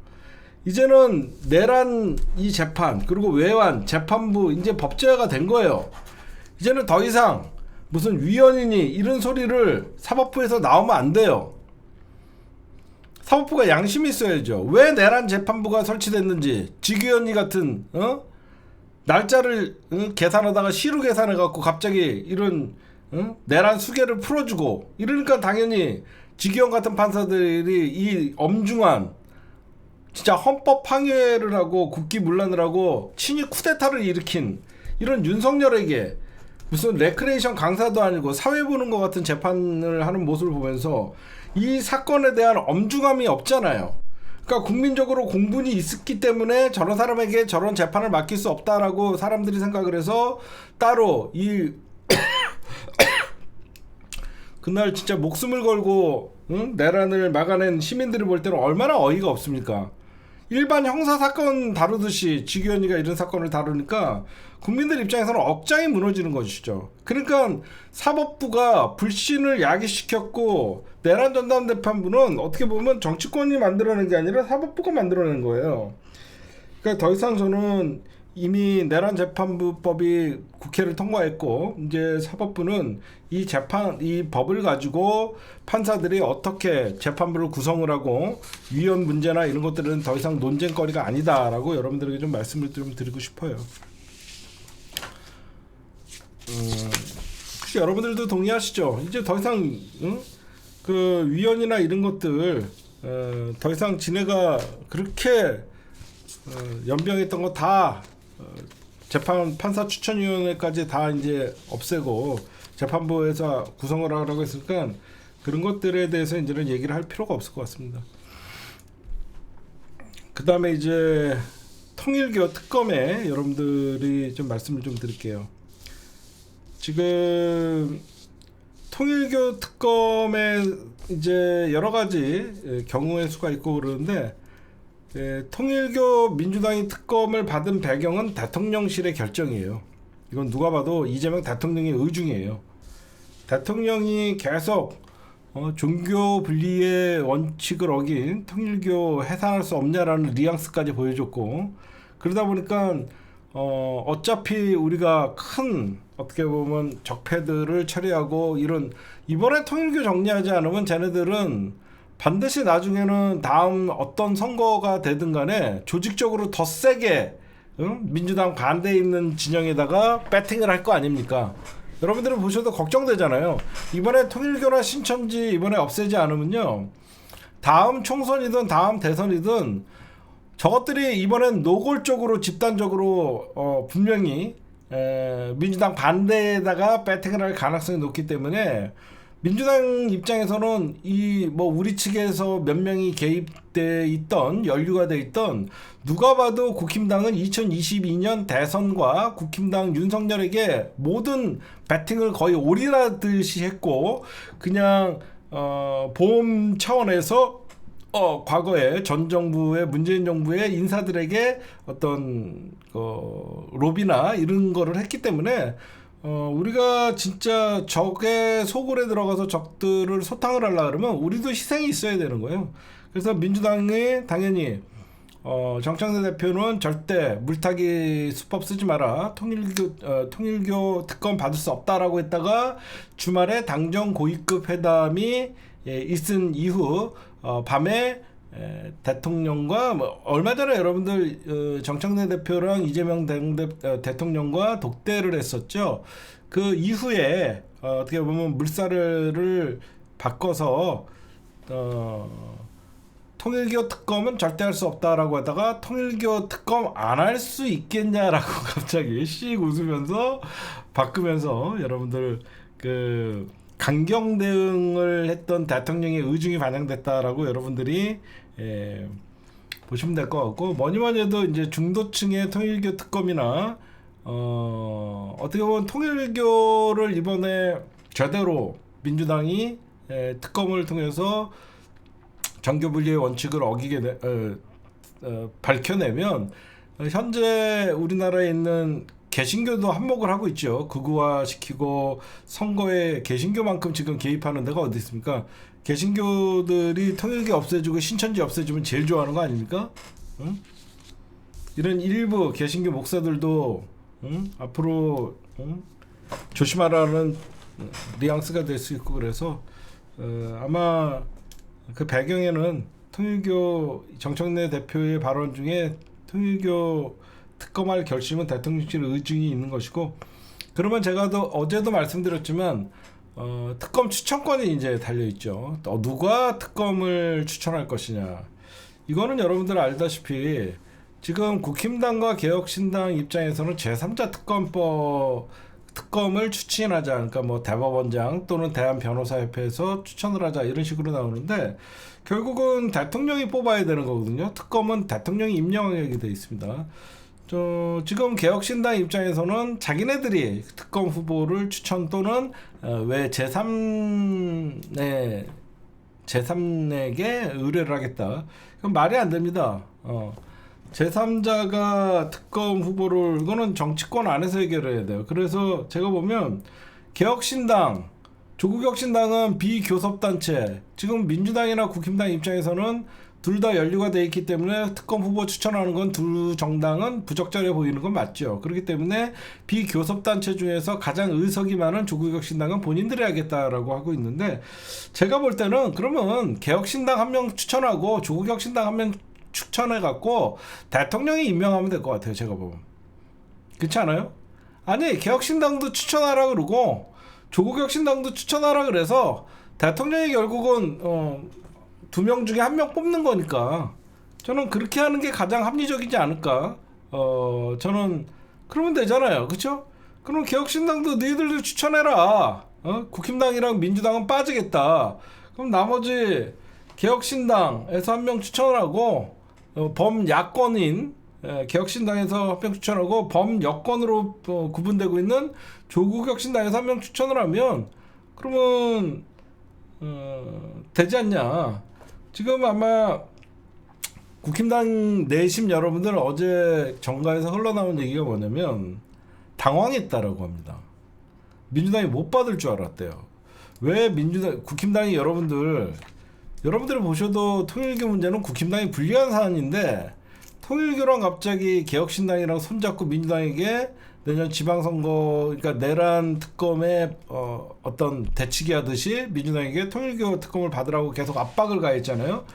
Speaker 1: 이제는 내란 이 재판 그리고 외환 재판부 이제 법제화가 된 거예요. 이제는 더 이상 무슨 위헌이니 이런 소리를 사법부에서 나오면 안 돼요. 사법부가 양심이 있어야죠. 왜 내란 재판부가 설치됐는지 직위원회 같은 날짜를 계산하다가 시로 계산해 갖고 갑자기 이런 내란 수계를 풀어주고 이러니까 당연히 직위원 같은 판사들이 이 엄중한 진짜 헌법 항해를 하고 국기문란을 하고 친위 쿠데타를 일으킨 이런 윤석열에게 무슨 레크레이션 강사도 아니고 사회 보는 것 같은 재판을 하는 모습을 보면서 이 사건에 대한 엄중함이 없잖아요. 그러니까 국민적으로 공분이 있었기 때문에 저런 사람에게 저런 재판을 맡길 수 없다라고 사람들이 생각을 해서 따로 이 그날 진짜 목숨을 걸고 내란을 막아낸 시민들을 볼 때는 얼마나 어이가 없습니까? 일반 형사사건 다루듯이 직위원회가 이런 사건을 다루니까 국민들 입장에서는 억장이 무너지는 것이죠. 그러니까 사법부가 불신을 야기시켰고 내란 전담 재판부는 어떻게 보면 정치권이 만들어낸 게 아니라 사법부가 만들어낸 거예요. 그러니까 더 이상 저는 이미 내란 재판부법이 국회를 통과했고 이제 사법부는 이 법을 가지고 판사들이 어떻게 재판부를 구성을 하고 위헌 문제나 이런 것들은 더 이상 논쟁거리가 아니다라고 여러분들에게 좀 말씀을 좀 드리고 싶어요. 혹시 여러분들도 동의하시죠? 이제 더 이상 그 위헌이나 이런 것들 더 이상 지네가 그렇게 연병했던 거 다 판사 추천위원회까지 다 이제 없애고 재판부에서 구성을 하라고 했으니까 그런 것들에 대해서 이제는 얘기를 할 필요가 없을 것 같습니다. 그 다음에 이제 통일교 특검에 여러분들이 좀 말씀을 좀 드릴게요. 지금 통일교 특검에 이제 여러 가지 경우의 수가 있고 그러는데, 통일교 민주당이 특검을 받은 배경은 대통령실의 결정이에요. 이건 누가 봐도 이재명 대통령의 의중이에요. 대통령이 계속 종교 분리의 원칙을 어긴 통일교 해산할 수 없냐라는 뉘앙스까지 보여줬고, 그러다 보니까 어차피 우리가 큰 어떻게 보면 적폐들을 처리하고 이번에 통일교 정리하지 않으면 쟤네들은 반드시 나중에는 다음 어떤 선거가 되든 간에 조직적으로 더 세게 민주당 반대에 있는 진영에다가 배팅을 할 거 아닙니까? 여러분들은 보셔도 걱정되잖아요. 이번에 통일교나 신천지 이번에 없애지 않으면요, 다음 총선이든 다음 대선이든 저것들이 이번엔 노골적으로 집단적으로 분명히 민주당 반대에다가 배팅을 할 가능성이 높기 때문에 민주당 입장에서는 우리 측에서 몇 명이 개입돼 있던, 연루가 돼 있던, 누가 봐도 국힘당은 2022년 대선과 국힘당 윤석열에게 모든 배팅을 거의 올인하듯이 했고, 그냥 보험 차원에서 과거에 전 정부의 문재인 정부의 인사들에게 어떤 로비나 이런 거를 했기 때문에 우리가 진짜 적의 소굴에 들어가서 적들을 소탕을 하려 그러면 우리도 희생이 있어야 되는 거예요. 그래서 민주당이 당연히 정청래 대표는 절대 물타기 수법 쓰지 마라, 통일교 특검 받을 수 없다라고 했다가 주말에 당정 고위급 회담이 있은 이후 밤에 대통령과 얼마 전에 여러분들 정청래 대표랑 이재명 대통령과 독대를 했었죠. 그 이후에 어떻게 보면 물살을 바꿔서 통일교 특검은 절대 할 수 없다라고 하다가 통일교 특검 안 할 수 있겠냐라고 갑자기 씩 웃으면서 바꾸면서 여러분들 강경 대응을 했던 대통령의 의중이 반영됐다라고 여러분들이 보시면 될 것 같고, 뭐니뭐니 해도 이제 중도층의 통일교 특검이나 어떻게 보면 통일교를 이번에 제대로 민주당이 특검을 통해서 정교 분리의 원칙을 어기게 밝혀내면 현재 우리나라에 있는 개신교도 한몫을 하고 있죠. 극우화시키고 선거에 개신교만큼 지금 개입하는 데가 어디 있습니까? 개신교들이 통일교 없애주고 신천지 없애주면 제일 좋아하는 거 아닙니까? 응? 이런 일부 개신교 목사들도 앞으로 조심하라는 뉘앙스가 될 수 있고, 그래서 아마 그 배경에는 통일교 정청래 대표의 발언 중에 통일교 특검할 결심은 대통령실 의중이 있는 것이고, 그러면 제가 어제도 말씀드렸지만 특검 추천권이 이제 달려있죠. 누가 특검을 추천할 것이냐, 이거는 여러분들 알다시피 지금 국힘당과 개혁신당 입장에서는 제3자 특검을 추진하자, 그러니까 뭐 대법원장 또는 대한변호사협회에서 추천을 하자, 이런 식으로 나오는데 결국은 대통령이 뽑아야 되는 거거든요. 특검은 대통령이 임명하게 돼 있습니다. 지금 개혁신당 입장에서는 자기네들이 특검 후보를 추천 또는 왜 제3에게 의뢰를 하겠다, 그건 말이 안 됩니다. 제3자가 특검 후보를, 이거는 정치권 안에서 해결해야 돼요. 그래서 제가 보면 개혁신당, 조국혁신당은 비교섭단체, 지금 민주당이나 국힘당 입장에서는 둘 다 연루가 돼 있기 때문에 특검 후보 추천하는 건 두 정당은 부적절해 보이는 건 맞죠. 그렇기 때문에 비교섭단체 중에서 가장 의석이 많은 조국혁신당은 본인들이 하겠다라고 하고 있는데, 제가 볼 때는 그러면 개혁신당 한 명 추천하고 조국혁신당 한 명 추천해갖고 대통령이 임명하면 될 것 같아요. 제가 보면. 그렇지 않아요? 아니, 개혁신당도 추천하라 그러고 조국혁신당도 추천하라 그래서 대통령이 결국은 2명 중에 1명 뽑는 거니까 저는 그렇게 하는 게 가장 합리적이지 않을까. 저는 그러면 되잖아요, 그렇죠? 그럼 개혁신당도 너희들도 추천해라. 국힘당이랑 민주당은 빠지겠다. 그럼 나머지 개혁신당에서 한 명 추천을 하고 범야권인 개혁신당에서 한 명 추천하고 범여권으로 구분되고 있는 조국혁신당에서 한 명 추천을 하면 그러면 되지 않냐. 지금 아마 국힘당 내심 여러분들 어제 정가에서 흘러나온 얘기가 뭐냐면 당황했다라고 합니다. 민주당이 못 받을 줄 알았대요. 왜 국힘당이 여러분들이 보셔도 통일교 문제는 국힘당이 불리한 사안인데 통일교랑 갑자기 개혁신당이랑 손잡고 민주당에게 내년 지방선거, 그러니까 내란 특검에 어떤 대치기 하듯이 민주당에게 통일교 특검을 받으라고 계속 압박을 가했잖아요.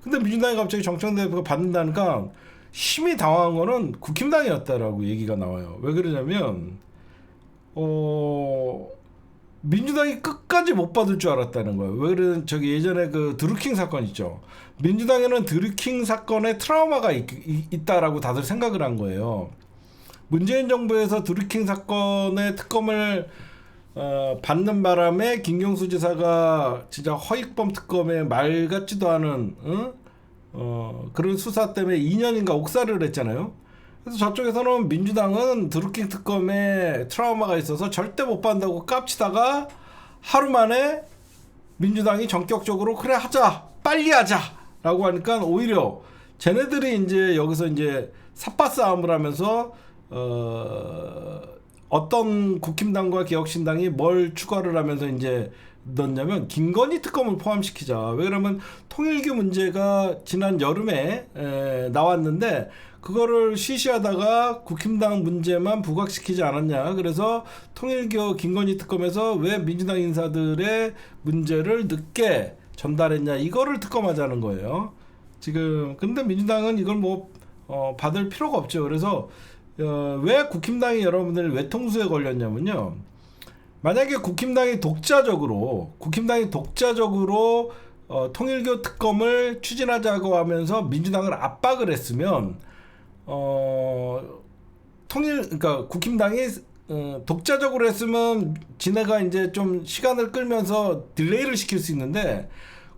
Speaker 1: 근데 민주당이 갑자기 정청래 대표가 받는다니까 심히 당황한 거는 국힘당이었다라고 얘기가 나와요. 왜 그러냐면 민주당이 끝까지 못 받을 줄 알았다는 거예요. 왜 그러냐면 저기 예전에 그 드루킹 사건 있죠. 민주당에는 드루킹 사건에 트라우마가 있다라고 다들 생각을 한 거예요. 문재인 정부에서 드루킹 사건의 특검을 받는 바람에 김경수 지사가 진짜 허익범 특검에 말 같지도 않은 그런 수사 때문에 2년인가 옥살이를 했잖아요. 그래서 저쪽에서는 민주당은 드루킹 특검에 트라우마가 있어서 절대 못 받는다고 깝치다가 하루 만에 민주당이 전격적으로 그래 하자, 빨리 하자 라고 하니까 오히려 쟤네들이 이제 여기서 이제 삿바 싸움을 하면서 어떤 국힘당과 개혁신당이 뭘 추가를 하면서 이제 넣냐면 김건희 특검을 포함시키자. 왜 그러면 통일교 문제가 지난 여름에 나왔는데 그거를 시시하다가 국힘당 문제만 부각시키지 않았냐. 그래서 통일교 김건희 특검에서 왜 민주당 인사들의 문제를 늦게 전달했냐. 이거를 특검하자는 거예요. 지금 근데 민주당은 이걸 뭐 받을 필요가 없죠. 그래서 왜 국힘당이 여러분들 외통수에 걸렸냐면요. 만약에 국힘당이 독자적으로 통일교 특검을 추진하자고 하면서 민주당을 압박을 했으면 그러니까 국힘당이 독자적으로 했으면 지네가 이제 좀 시간을 끌면서 딜레이를 시킬 수 있는데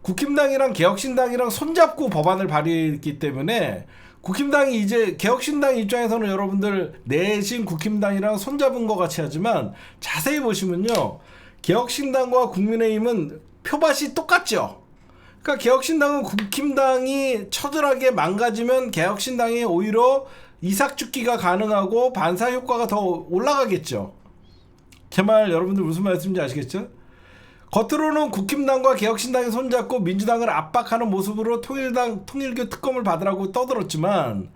Speaker 1: 국힘당이랑 개혁신당이랑 손잡고 법안을 발의했기 때문에 국힘당이 이제 개혁신당 입장에서는 여러분들 내심 국힘당이랑 손잡은 것 같이 하지만 자세히 보시면요. 개혁신당과 국민의힘은 표밭이 똑같죠. 그러니까 개혁신당은 국힘당이 처절하게 망가지면 개혁신당이 오히려 이삭죽기가 가능하고 반사 효과가 더 올라가겠죠. 제 말 여러분들 무슨 말씀인지 아시겠죠? 겉으로는 국힘당과 개혁신당이 손잡고 민주당을 압박하는 모습으로 통일교 특검을 받으라고 떠들었지만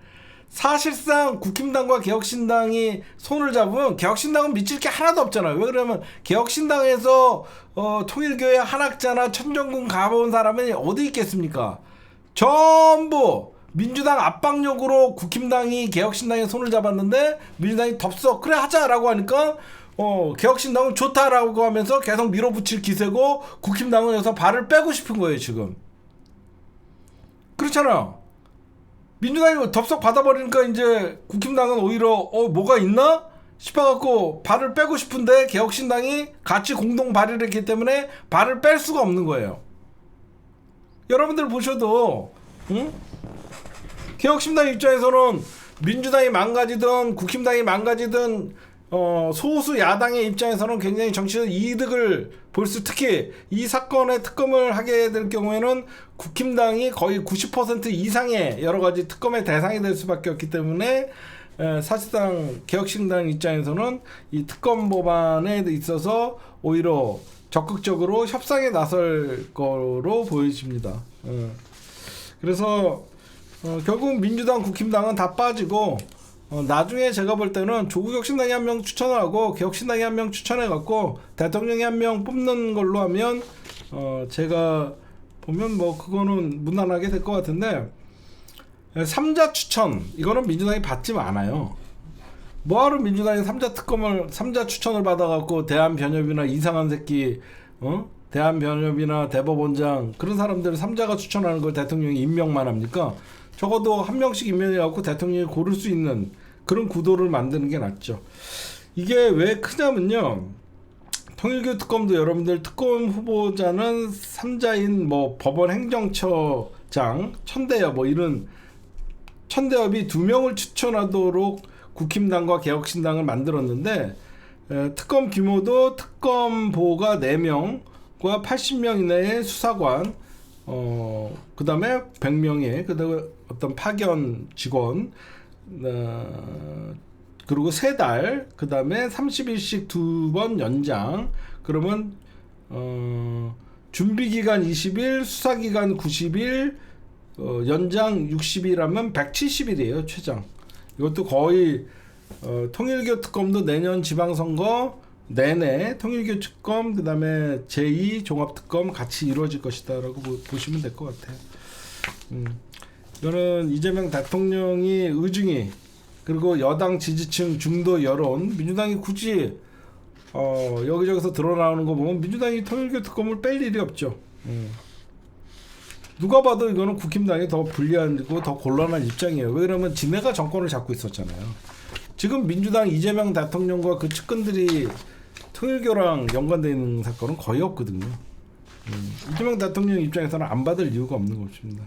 Speaker 1: 사실상 국힘당과 개혁신당이 손을 잡으면 개혁신당은 미칠 게 하나도 없잖아요. 왜 그러면 개혁신당에서 통일교의 한학자나 천정군 가본 사람이 어디 있겠습니까? 전부 민주당 압박력으로 국힘당이 개혁신당의 손을 잡았는데 민주당이 덥석 그래 하자라고 하니까 개혁신당은 좋다라고 하면서 계속 밀어붙일 기세고 국힘당은 여기서 발을 빼고 싶은 거예요 지금. 그렇잖아. 민주당이 덥석 받아버리니까 이제 국힘당은 오히려 뭐가 있나 싶어갖고 발을 빼고 싶은데 개혁신당이 같이 공동 발의를 했기 때문에 발을 뺄 수가 없는 거예요. 여러분들 보셔도 개혁신당 입장에서는 민주당이 망가지든 국힘당이 망가지든 소수 야당의 입장에서는 굉장히 정치적 이득을 볼 수, 특히 이 사건의 특검을 하게 될 경우에는 국힘당이 거의 90% 이상의 여러 가지 특검의 대상이 될 수밖에 없기 때문에 사실상 개혁신당 입장에서는 이 특검 법안에 있어서 오히려 적극적으로 협상에 나설 거로 보여집니다. 그래서 결국 민주당, 국힘당은 다 빠지고 나중에 제가 볼 때는 조국혁신당이 한 명 추천을 하고 개혁신당이 한 명 추천해갖고 대통령이 한 명 뽑는 걸로 하면 제가 보면 뭐 그거는 무난하게 될 것 같은데 3자 추천 이거는 민주당이 받지 않아요. 뭐하러 민주당이 3자 추천을 받아갖고 대한변협이나 이상한 새끼 대한변협이나 대법원장 그런 사람들을 3자가 추천하는 걸 대통령이 임명만 합니까? 적어도 한 명씩 임명해갖고 대통령이 고를 수 있는 그런 구도를 만드는 게 낫죠. 이게 왜 크냐면요, 통일교 특검도 여러분들 특검 후보자는 3자인 뭐 법원 행정처장, 천대엽 뭐 이런 천대엽이 2명을 추천하도록 국힘당과 개혁신당을 만들었는데, 특검 규모도 특검보가 4명과 80명 이내의 수사관, 그 다음에 100명의 그 다음에 어떤 파견 직원, 그리고 3달, 그 다음에 30일씩 2번 연장, 그러면 준비기간 20일, 수사기간 90일, 연장 60일 하면 170일이에요 최장. 이것도 거의 통일교 특검도 내년 지방선거 내내 통일교 특검, 그 다음에 제2 종합특검 같이 이루어질 것이다 라고 보시면 될 것 같아요. 이거는 이재명 대통령이 의중이, 그리고 여당 지지층 중도 여론, 민주당이 굳이 여기저기서 드러나오는 거 보면 민주당이 통일교 특검을 뺄 일이 없죠. 누가 봐도 이거는 국힘당이 더 불리하고 더 곤란한 입장이에요. 왜 그러면 지네가 정권을 잡고 있었잖아요. 지금 민주당 이재명 대통령과 그 측근들이 통일교랑 연관되어 있는 사건은 거의 없거든요. 이재명 대통령 입장에서는 안 받을 이유가 없는 것입니다.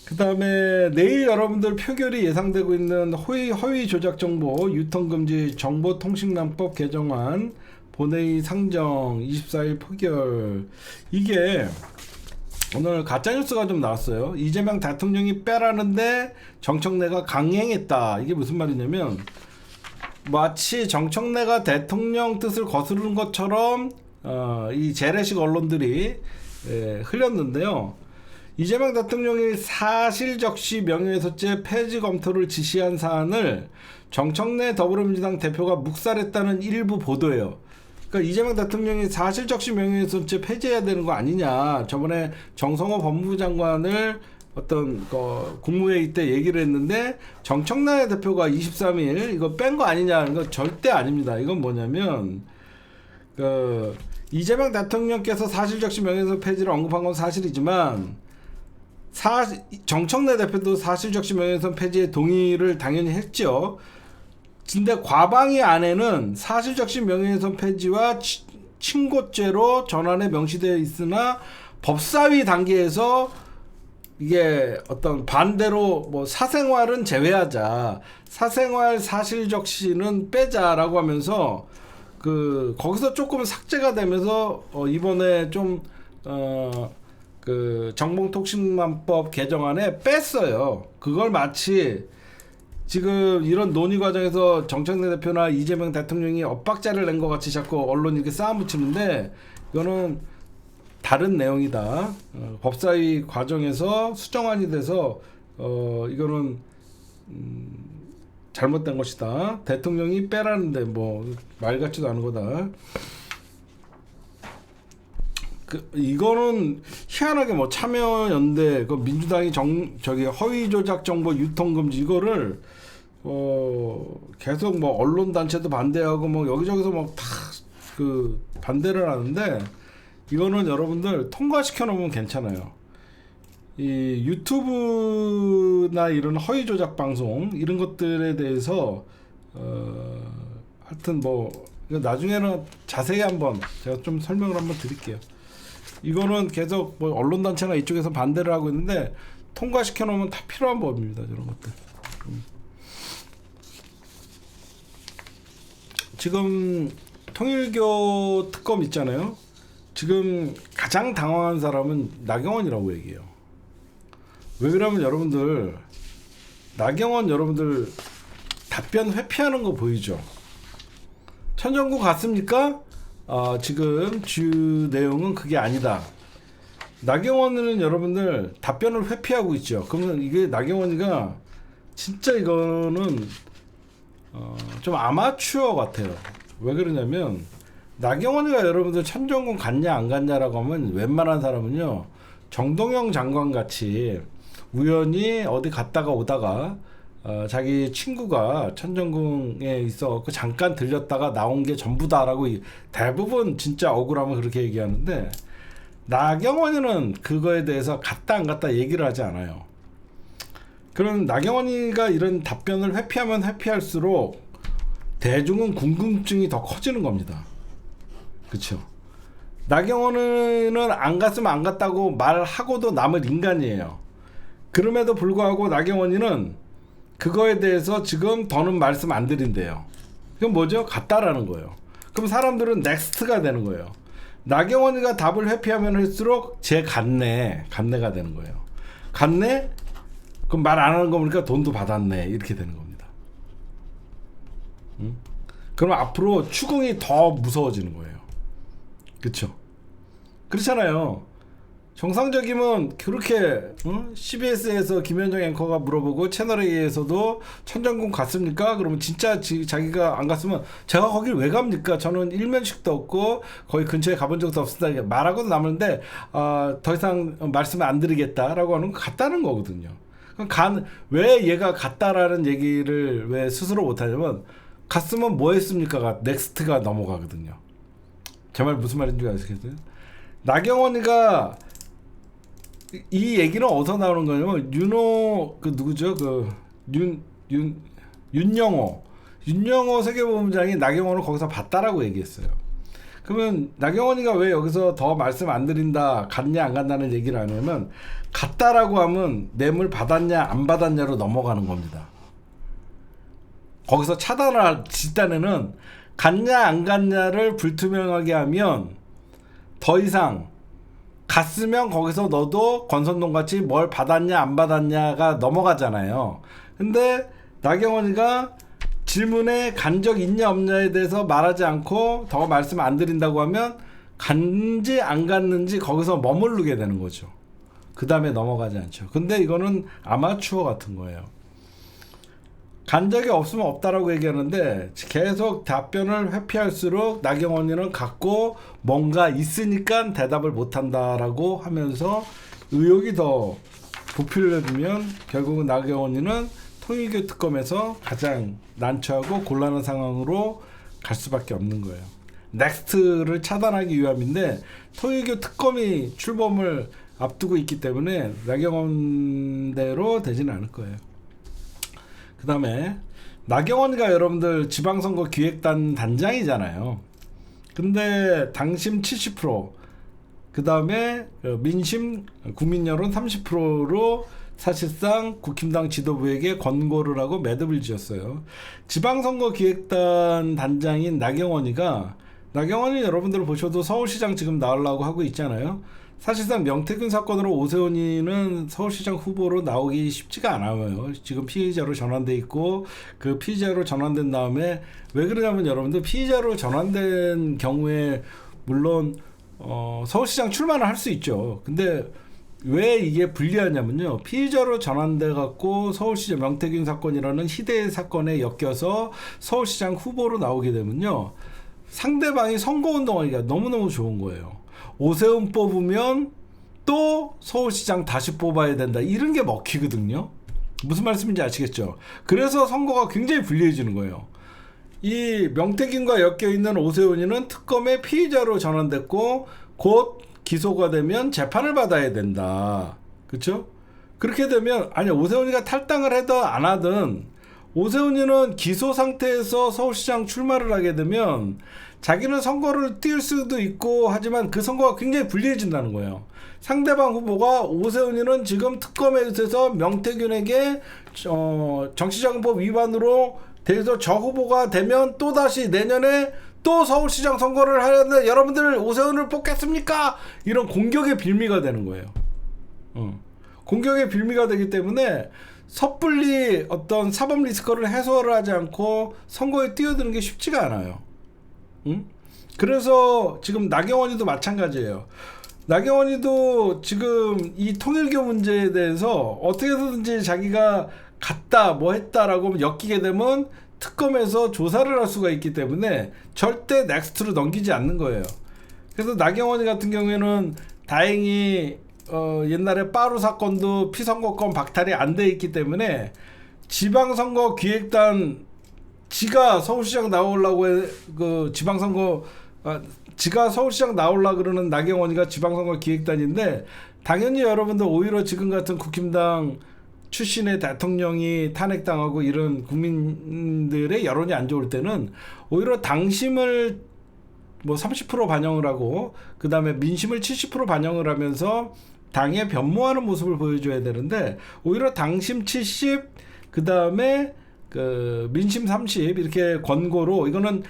Speaker 1: 그 다음에 내일 여러분들 표결이 예상되고 있는 허위 조작 정보 유통금지 정보통신망법 개정안 본회의 상정 24일 표결, 이게 오늘 가짜뉴스가 좀 나왔어요. 이재명 대통령이 빼라는데 정청래가 강행했다. 이게 무슨 말이냐면 마치 정청래가 대통령 뜻을 거스르는 것처럼 이 재래식 언론들이 흘렸는데요. 이재명 대통령이 사실적시 명예훼손죄 폐지 검토를 지시한 사안을 정청래 더불어민주당 대표가 묵살했다는 일부 보도예요. 그러니까 이재명 대통령이 사실적시 명예훼손죄 폐지해야 되는 거 아니냐. 저번에 정성호 법무부 장관을 어떤 국무회의 때 얘기를 했는데 정청래 대표가 23일 이거 뺀 거 아니냐. 이거 절대 아닙니다. 이건 뭐냐면 이재명 대통령께서 사실적시 명예훼손 폐지를 언급한 건 사실이지만 정청래 대표도 사실적시 명예훼손 폐지에 동의를 당연히 했죠. 근데 과방위 안에는 사실적시 명예훼손 폐지와 친고죄로 전환에 명시되어 있으나 법사위 단계에서 이게 어떤 반대로 뭐 사생활은 제외하자, 사생활 사실적시는 빼자라고 하면서 거기서 조금 삭제가 되면서 이번에 좀 정보통신망법 개정안에 뺐어요. 그걸 마치 지금 이런 논의 과정에서 정청래 대표나 이재명 대통령이 엇박자를 낸 것 같이 자꾸 언론이 이렇게 쌓아붙이는데 이거는 다른 내용이다. 법사위 과정에서 수정안이 돼서 이거는 잘못된 것이다. 대통령이 빼라는데 뭐 말 같지도 않은 거다. 이거는 희한하게 뭐 참여연대, 민주당이 허위 조작 정보 유통 금지 이거를 계속 뭐 언론 단체도 반대하고 뭐 여기저기서 막 다 반대를 하는데, 이거는 여러분들 통과시켜 놓으면 괜찮아요. 이 유튜브나 이런 허위 조작 방송 이런 것들에 대해서 하여튼 뭐 나중에는 자세히 한번 제가 좀 설명을 한번 드릴게요. 이거는 계속 뭐 언론단체나 이쪽에서 반대를 하고 있는데 통과시켜 놓으면 다 필요한 법입니다. 이런 것들. 지금 통일교 특검 있잖아요. 지금 가장 당황한 사람은 나경원이라고 얘기해요. 왜 그러면 여러분들 나경원 여러분들 답변 회피하는 거 보이죠? 천정구 갔습니까? 지금 주 내용은 그게 아니다. 나경원은 여러분들 답변을 회피하고 있죠. 그러면 이게 나경원이가 진짜 이거는 좀 아마추어 같아요. 왜 그러냐면 나경원이가 여러분들 천정군 갔냐 안 갔냐라고 하면 웬만한 사람은요 정동영 장관 같이 우연히 어디 갔다가 오다가 자기 친구가 천정궁에 있어 잠깐 들렸다가 나온 게 전부다라고 대부분 진짜 억울하면 그렇게 얘기하는데, 나경원이는 그거에 대해서 갔다 안 갔다 얘기를 하지 않아요. 그럼 나경원이가 이런 답변을 회피하면 회피할수록 대중은 궁금증이 더 커지는 겁니다. 그렇죠? 나경원은 안 갔으면 안 갔다고 말하고도 남을 인간이에요. 그럼에도 불구하고 나경원이는 그거에 대해서 지금 더는 말씀 안 드린대요. 그럼 뭐죠? 갔다라는 거예요. 그럼 사람들은 넥스트가 되는 거예요. 나경원이가 답을 회피하면 할수록 쟤 갔네가 되는 거예요. 갔네? 그럼 말 안 하는 거 보니까 돈도 받았네, 이렇게 되는 겁니다. 응? 그럼 앞으로 추궁이 더 무서워지는 거예요. 그렇죠? 그렇잖아요. 정상적이면 그렇게 CBS에서 김현정 앵커가 물어보고 채널A에서도 천정군 갔습니까? 그러면 진짜 자기가 안 갔으면 제가 거길 왜 갑니까? 저는 일면식도 없고 거기 근처에 가본 적도 없습니다. 말하고도 남는데 더 이상 말씀을 안 드리겠다라고 하는 거 같다는 거거든요. 왜 얘가 갔다라는 얘기를 왜 스스로 못하냐면 갔으면 뭐 했습니까? 넥스트가 넘어가거든요. 제 말 무슨 말인지 아시겠어요? 나경원이가 이 얘기는 어디서 나오는 거냐면 그 누구죠? 윤영호 세계본부장이 나경원을 거기서 봤다라고 얘기했어요. 그러면 나경원이가 왜 여기서 더 말씀 안 드린다, 갔냐 안 간다는 얘기를 안 하면 갔다라고 하면 뇌물 받았냐 안 받았냐로 넘어가는 겁니다. 거기서 차단할 집단에는 갔냐 안 갔냐를 불투명하게 하면 더 이상 갔으면 거기서 너도 권선동 같이 뭘 받았냐 안 받았냐가 넘어가잖아요. 근데 나경원이가 질문에 간 적 있냐 없냐에 대해서 말하지 않고 더 말씀 안 드린다고 하면 간지 안 갔는지 거기서 머무르게 되는 거죠. 그 다음에 넘어가지 않죠. 근데 이거는 아마추어 같은 거예요. 간 적이 없으면 없다라고 얘기하는데 계속 답변을 회피할수록 나경원이는 갖고 뭔가 있으니까 대답을 못한다라고 하면서 의혹이 더 부피를 내두면 결국은 나경원이는 통일교 특검에서 가장 난처하고 곤란한 상황으로 갈 수밖에 없는 거예요. 넥스트를 차단하기 위함인데 통일교 특검이 출범을 앞두고 있기 때문에 나경원대로 되지는 않을 거예요. 그 다음에 나경원이가 여러분들 지방선거 기획단 단장이잖아요. 근데 당심 70%, 그 다음에 민심 국민여론 30%로 사실상 국힘당 지도부에게 권고를 하고 매듭을 지었어요. 지방선거 기획단 단장인 나경원이 여러분들 보셔도 서울시장 지금 나오려고 하고 있잖아요. 사실상 명태균 사건으로 오세훈이는 서울시장 후보로 나오기 쉽지가 않아요. 지금 피의자로 전환돼 있고 그 피의자로 전환된 다음에 왜 그러냐면 여러분들 피의자로 전환된 경우에 물론 서울시장 출마를 할 수 있죠. 근데 왜 이게 불리하냐면요. 피의자로 전환돼 갖고 서울시장 명태균 사건이라는 희대의 사건에 엮여서 서울시장 후보로 나오게 되면요. 상대방이 선거운동하기가 너무너무 좋은 거예요. 오세훈 뽑으면 또 서울시장 다시 뽑아야 된다. 이런 게 먹히거든요. 무슨 말씀인지 아시겠죠? 그래서 선거가 굉장히 불리해지는 거예요. 이 명태균과 엮여있는 오세훈이는 특검의 피의자로 전환됐고 곧 기소가 되면 재판을 받아야 된다. 그렇죠? 그렇게 되면 아니 오세훈이가 탈당을 하든 안 하든 오세훈이는 기소 상태에서 서울시장 출마를 하게 되면 자기는 선거를 뛸 수도 있고 하지만 그 선거가 굉장히 불리해진다는 거예요. 상대방 후보가 오세훈이는 지금 특검에 의해서 명태균에게 정치자금법 위반으로 대해서 저 후보가 되면 또다시 내년에 또 서울시장 선거를 하는데 여러분들 오세훈을 뽑겠습니까? 이런 공격의 빌미가 되는 거예요. 공격의 빌미가 되기 때문에 섣불리 어떤 사법 리스크를 해소를 하지 않고 선거에 뛰어드는 게 쉽지가 않아요. 그래서 지금 나경원이도 마찬가지예요. 나경원이도 지금 이 통일교 문제에 대해서 어떻게든지 자기가 갔다 뭐 했다라고 엮이게 되면 특검에서 조사를 할 수가 있기 때문에 절대 넥스트로 넘기지 않는 거예요. 그래서 나경원이 같은 경우에는 다행히 옛날에 빠루 사건도 피선거권 박탈이 안 돼 있기 때문에 지방선거 기획단 지가 서울시장 나오려고 지가 서울시장 나오려고 그러는 나경원이가 지방선거 기획단인데 당연히 여러분들 오히려 지금 같은 국힘당 출신의 대통령이 탄핵당하고 이런 국민들의 여론이 안 좋을 때는 오히려 당심을 뭐 30% 반영을 하고 그 다음에 민심을 70% 반영을 하면서 당에 변모하는 모습을 보여줘야 되는데 오히려 당심 70, 그 다음에 그 민심 30 이렇게 권고로 이거는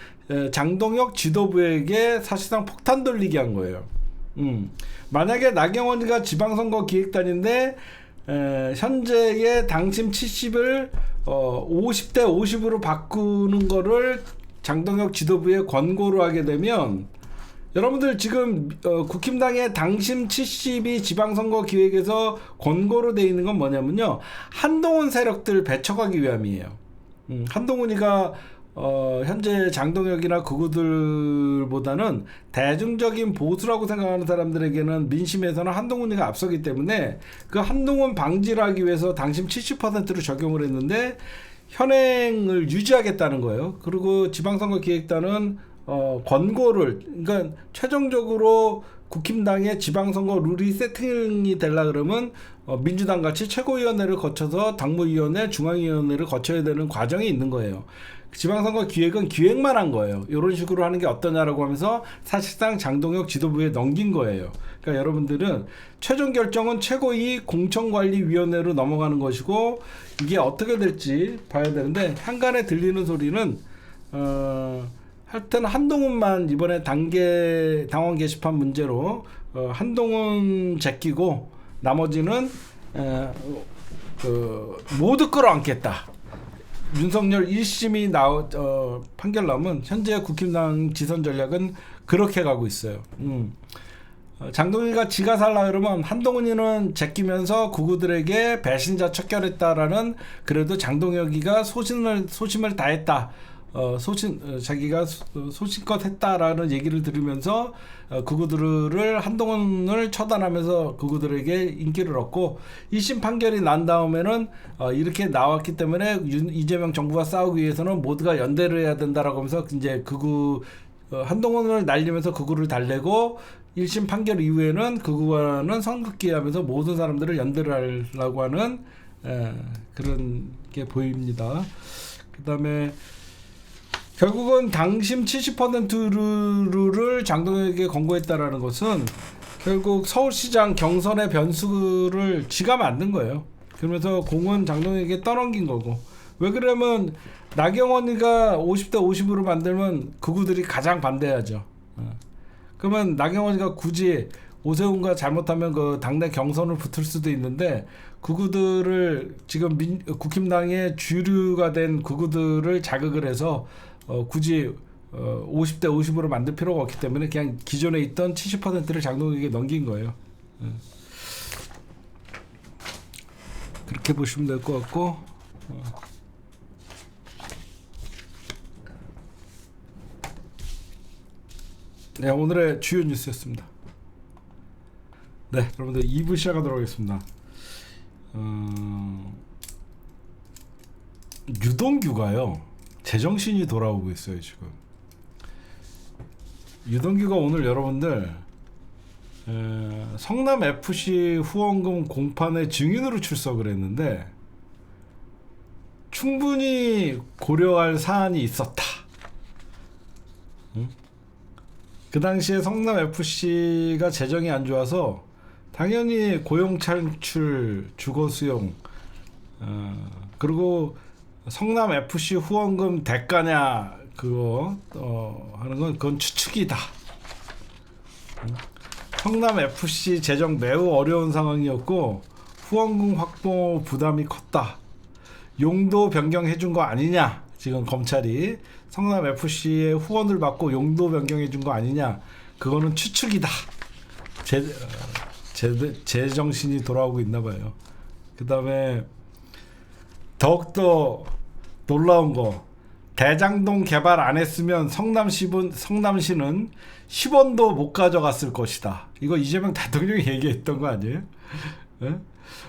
Speaker 1: 장동혁 지도부에게 사실상 폭탄 돌리기 한 거예요. 만약에 나경원이가 지방선거 기획단인데 현재의 당심 70을 50대 50으로 바꾸는 거를 장동혁 지도부에 권고를 하게 되면 여러분들 지금 국힘당의 당심 70이 지방선거 기획에서 권고로 돼 있는 건 뭐냐면요, 한동훈 세력들 배척하기 위함이에요. 한동훈이가 현재 장동혁이나 그구들보다는 대중적인 보수라고 생각하는 사람들에게는 민심에서는 한동훈이가 앞서기 때문에 그 한동훈 방지를 하기 위해서 당심 70%로 적용을 했는데 현행을 유지하겠다는 거예요. 그리고 지방선거 기획단은 권고를, 그러니까 최종적으로 국힘당의 지방선거 룰이 세팅이 되려 그러면 민주당 같이 최고위원회를 거쳐서 당무위원회, 중앙위원회를 거쳐야 되는 과정이 있는 거예요. 지방선거 기획은 기획만 한 거예요. 이런 식으로 하는 게 어떠냐라고 하면서 사실상 장동혁 지도부에 넘긴 거예요. 그러니까 여러분들은 최종 결정은 최고위 공천관리위원회로 넘어가는 것이고 이게 어떻게 될지 봐야 되는데 한간에 들리는 소리는 하여튼 한동훈만 이번에 당원 게시판 문제로 한동훈 제끼고 나머지는 모두 끌어안겠다. 윤석열 1심이 판결 나오면 현재 국힘당 지선 전략은 그렇게 가고 있어요. 장동희가 지가 살라 그러면 한동훈이는 제끼면서 구구들에게 배신자 척결했다라는, 그래도 장동혁이가 소심을 다했다. 자기가 소신껏 했다라는 얘기를 들으면서 그구들을 한동훈을 처단하면서 그구들에게 인기를 얻고 1심 판결이 난 다음에는 이렇게 나왔기 때문에 이재명 정부와 싸우기 위해서는 모두가 연대를 해야 된다라고 하면서 이제 한동훈을 날리면서 그구를 달래고 1심 판결 이후에는 그구와는 선긋기하면서 모든 사람들을 연대를 하려고 하는 그런 게 보입니다. 그 다음에 결국은 당심 70%를 장동혁에게 권고했다라는 것은 결국 서울시장 경선의 변수를 지가 만든 거예요. 그러면서 공은 장동혁에게 떠넘긴 거고. 왜 그러면 나경원이가 50대 50으로 만들면 그구들이 가장 반대하죠. 그러면 나경원이가 굳이 오세훈과 잘못하면 그 당내 경선을 붙을 수도 있는데 그구들을 지금 국힘당의 주류가 된 그구들을 자극을 해서 굳이 50대 50으로 만들 필요가 없기 때문에 그냥 기존에 있던 70%를 장동혁에게 넘긴 거예요. 그렇게 보시면 될 것 같고, 네, 오늘의 주요 뉴스였습니다. 네, 여러분들 2부 시작하도록 하겠습니다. 유동규가요, 제정신이 돌아오고 있어요. 지금 유동규가 오늘 여러분들 성남FC 후원금 공판의 증인으로 출석을 했는데 충분히 고려할 사안이 있었다. 그 당시에 성남FC가 재정이 안 좋아서 당연히 고용창출, 주거수용, 그리고 성남FC 후원금 대가냐 그거 하는 건 그건 추측이다. 성남FC 재정 매우 어려운 상황이었고 후원금 확보 부담이 컸다. 용도 변경해 준 거 아니냐, 지금 검찰이 성남FC의 후원을 받고 용도 변경해 준 거 아니냐, 그거는 추측이다. 제정신이 돌아오고 있나 봐요. 그 다음에 더욱더 놀라운 거, 대장동 개발 안 했으면 성남시는 10원도 못 가져갔을 것이다. 이거 이재명 대통령이 얘기했던 거 아니에요? 네?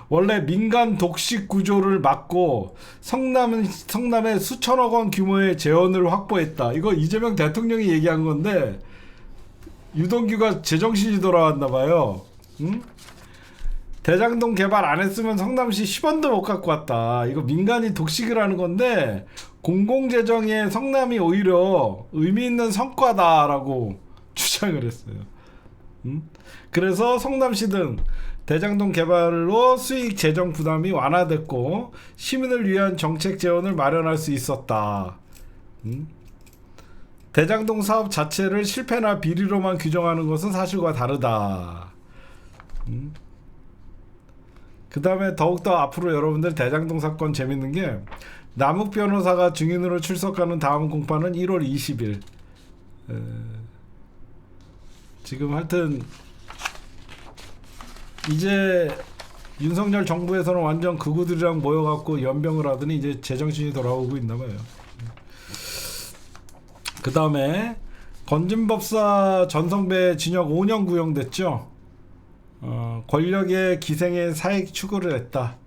Speaker 1: 원래 민간 독식 구조를 막고 성남에 수천억 원 규모의 재원을 확보했다. 이거 이재명 대통령이 얘기한 건데 유동규가 제정신이 돌아왔나 봐요. 응? 대장동 개발 안 했으면 성남시 10원도 못 갖고 왔다. 이거 민간이 독식을 하는 건데 공공재정에 성남이 오히려 의미 있는 성과다라고 주장을 했어요. 그래서 성남시 등 대장동 개발로 수익 재정 부담이 완화됐고 시민을 위한 정책 재원을 마련할 수 있었다. 대장동 사업 자체를 실패나 비리로만 규정하는 것은 사실과 다르다. 그 다음에 더욱더 앞으로 여러분들 대장동 사건 재밌는 게 남욱 변호사가 증인으로 출석하는 다음 공판은 1월 20일. 지금 하여튼 이제 윤석열 정부에서는 완전 극우들이랑 모여갖고 연병을 하더니 이제 제정신이 돌아오고 있나봐요. 그 다음에 건진법사 전성배 징역 5년 구형됐죠. 권력의 기생의 사익 추구를 했다.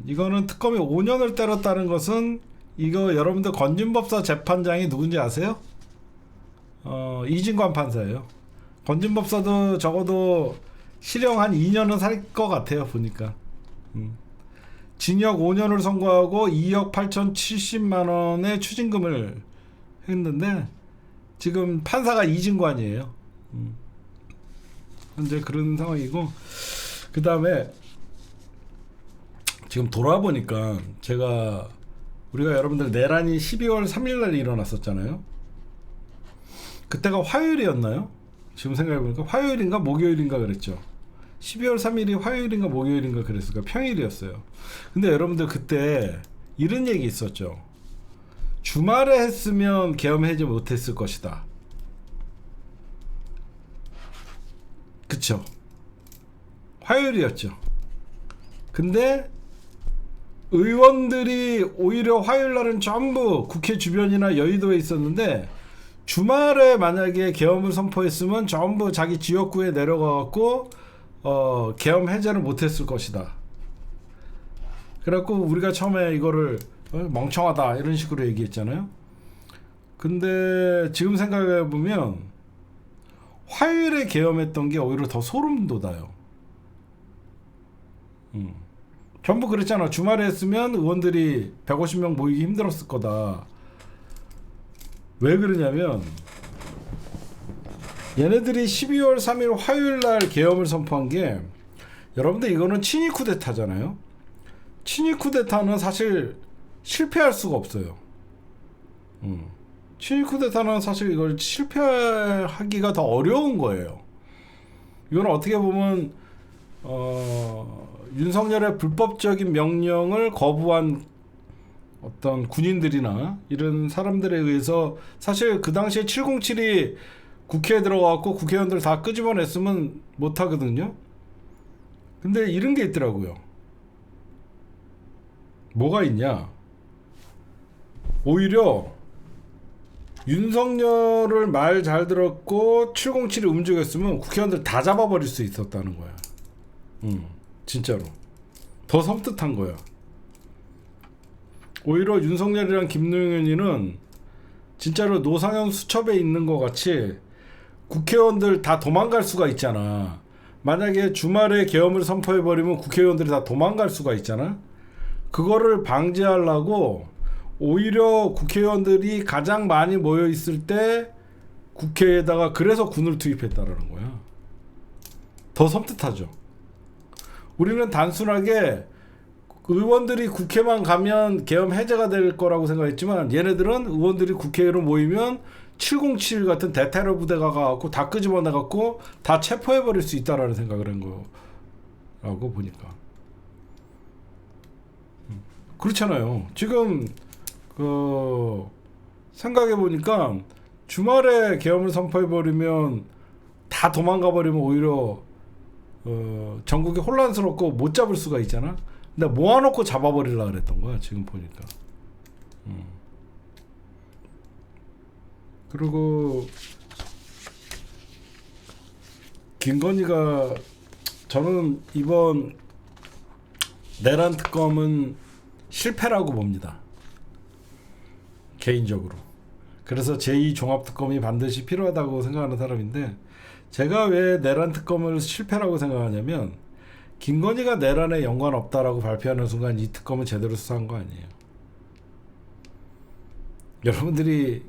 Speaker 1: 이거는 특검이 5년을 때렸다는 것은 이거 여러분들 건진법사 재판장이 누군지 아세요? 이진관 판사예요. 건진법사도 적어도 실형 한 2년은 살 것 같아요 보니까. 징역 5년을 선고하고 2억 8,070만 원의 추징금을 했는데 지금 판사가 이진관이에요. 현재 그런 상황이고, 그 다음에 지금 돌아보니까 우리가 여러분들 내란이 12월 3일날 일어났었잖아요. 그때가 화요일이었나요? 지금 생각해보니까 화요일인가 목요일인가 그랬죠. 12월 3일이 화요일인가 목요일인가 그랬을까? 평일이었어요. 근데 여러분들 그때 이런 얘기 있었죠. 주말에 했으면 계엄 해제 못했을 것이다. 그쵸? 화요일이었죠. 근데 의원들이 오히려 화요일날은 전부 국회 주변이나 여의도에 있었는데 주말에 만약에 계엄을 선포했으면 전부 자기 지역구에 내려가갖고 계엄 해제를 못했을 것이다. 그래갖고 우리가 처음에 이거를 멍청하다 이런 식으로 얘기했잖아요. 근데 지금 생각해보면 화요일에 계엄했던 게 오히려 더 소름 돋아요. 전부 그랬잖아. 주말에 했으면 의원들이 150명 모이기 힘들었을 거다. 왜 그러냐면 얘네들이 12월 3일 화요일날 계엄을 선포한 게, 여러분들 이거는 친위 쿠데타잖아요. 친위 쿠데타는 사실 실패할 수가 없어요. 친위 쿠데타는 사실 이걸 실패하기가 더 어려운 거예요. 이건 어떻게 보면 윤석열의 불법적인 명령을 거부한 어떤 군인들이나 이런 사람들에 의해서, 사실 그 당시에 707이 국회에 들어가고 국회의원들 다 끄집어냈으면 못하거든요. 근데 이런 게 있더라고요. 뭐가 있냐, 오히려 윤석열을 말 잘 들었고 707이 움직였으면 국회의원들 다 잡아버릴 수 있었다는 거야. 진짜로 더 섬뜩한 거야. 오히려 윤석열이랑 김용현이는 진짜로 노상현 수첩에 있는 것 같이 국회의원들 다 도망갈 수가 있잖아. 만약에 주말에 계엄을 선포해버리면 국회의원들이 다 도망갈 수가 있잖아. 그거를 방지하려고 오히려 국회의원들이 가장 많이 모여 있을 때 국회에다가 그래서 군을 투입했다라는 거야. 더 섬뜩하죠. 우리는 단순하게 의원들이 국회만 가면 계엄 해제가 될 거라고 생각했지만, 얘네들은 의원들이 국회로 모이면 707 같은 대테러 부대가 가갖고 다 끄집어내갖고 다 체포해버릴 수 있다라는 생각을 한 거라고 보니까. 그렇잖아요. 지금 생각해보니까 주말에 계엄을 선포해버리면 다 도망가버리면 오히려 전국이 혼란스럽고 못 잡을 수가 있잖아. 근데 모아놓고 잡아버리려고 그랬던 거야 지금 보니까. 그리고 김건희가, 저는 이번 내란 특검은 실패라고 봅니다, 개인적으로. 그래서 제2종합특검이 반드시 필요하다고 생각하는 사람인데, 제가 왜 내란 특검을 실패라고 생각하냐면, 김건희가 내란에 연관 없다라고 발표하는 순간 이 특검은 제대로 수사한 거 아니에요. 여러분들이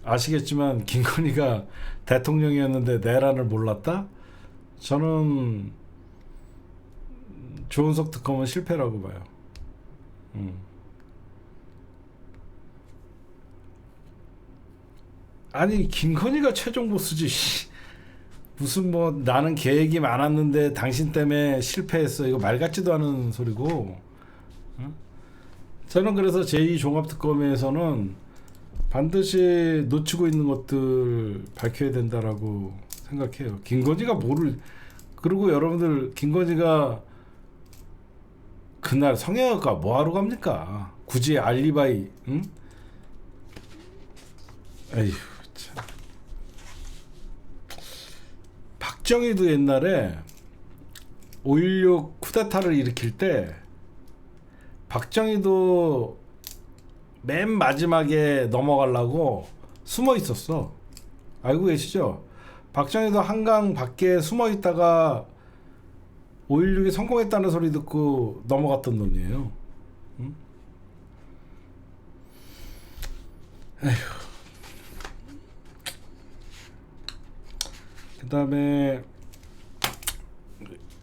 Speaker 1: 아시겠지만 김건희가 대통령이었는데 내란을 몰랐다? 저는 조은석 특검은 실패라고 봐요. 아니 김건희가 최종 보스지. 무슨 뭐 나는 계획이 많았는데 당신 때문에 실패했어. 이거 말 같지도 않은 소리고. 저는 그래서 제2종합특검에서는 반드시 놓치고 있는 것들 밝혀야 된다라고 생각해요. 김건희가 뭐를, 그리고 여러분들 김건희가 그날 성형외과 뭐하러 갑니까? 굳이 알리바이, 응? 에휴 참. 박정희도 옛날에 5.16 쿠데타를 일으킬 때 박정희도 맨 마지막에 넘어가려고 숨어 있었어. 알고 계시죠? 박정희도 한강 밖에 숨어 있다가 5.16이 성공했다는 소리 듣고 넘어갔던 놈이에요. 응? 에휴. 그 다음에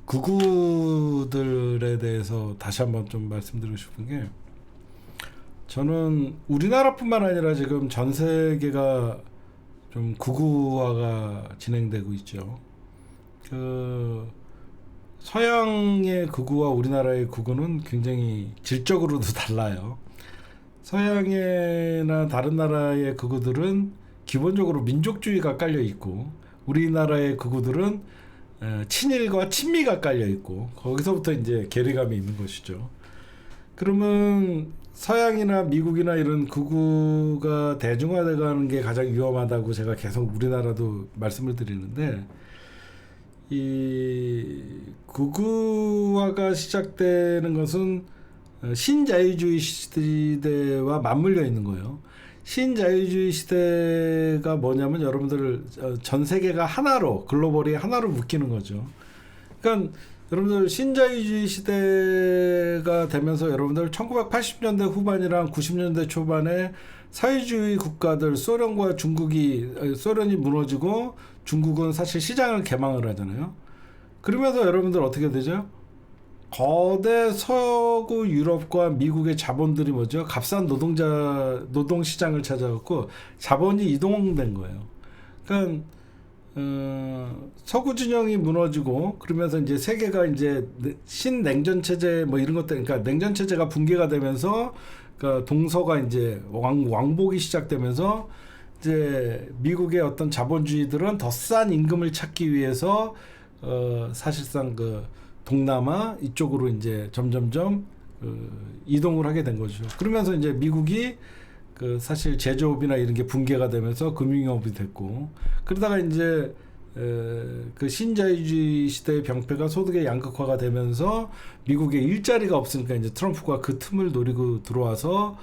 Speaker 1: 극우들에 대해서 다시 한번 좀 말씀드리고 싶은 게, 저는 우리나라뿐만 아니라 지금 전 세계가 좀 극우화가 진행되고 있죠. 그 서양의 극우와 우리나라의 극우는 굉장히 질적으로도 달라요. 서양이나 다른 나라의 극우들은 기본적으로 민족주의가 깔려 있고, 우리나라의 극우들은 친일과 친미가 깔려 있고, 거기서부터 이제 괴리감이 있는 것이죠. 그러면 서양이나 미국이나 이런 극우가 대중화돼가는 게 가장 위험하다고 제가 계속 우리나라도 말씀을 드리는데, 이 극우화가 시작되는 것은 신자유주의 시대와 맞물려 있는 거예요. 신자유주의 시대가 뭐냐면 여러분들 전 세계가 하나로, 글로벌이 하나로 묶이는 거죠. 그러니까 여러분들 신자유주의 시대가 되면서 여러분들 1980년대 후반이랑 90년대 초반에 사회주의 국가들, 소련과 중국이, 소련이 무너지고 중국은 사실 시장을 개방을 하잖아요. 그러면서 여러분들 어떻게 되죠? 거대 서구 유럽과 미국의 자본들이 뭐죠? 값싼 노동 시장을 찾아갖고 자본이 이동된 거예요. 그러니까 서구 진영이 무너지고, 그러면서 이제 세계가 이제 신냉전 체제 뭐 이런 것들, 그러니까 냉전 체제가 붕괴가 되면서 그러니까 동서가 이제 왕복이 시작되면서 이제 미국의 어떤 자본주의들은 더 싼 임금을 찾기 위해서 사실상 그 동남아 이쪽으로 이제 점점점 이동을 하게 된 거죠. 그러면서 이제 미국이 그 사실 제조업이나 이런 게 붕괴가 되면서 금융업이 됐고, 그러다가 이제 그 신자유주의 시대의 병폐가 소득의 양극화가 되면서 미국에 일자리가 없으니까 이제 트럼프가 그 틈을 노리고 들어와서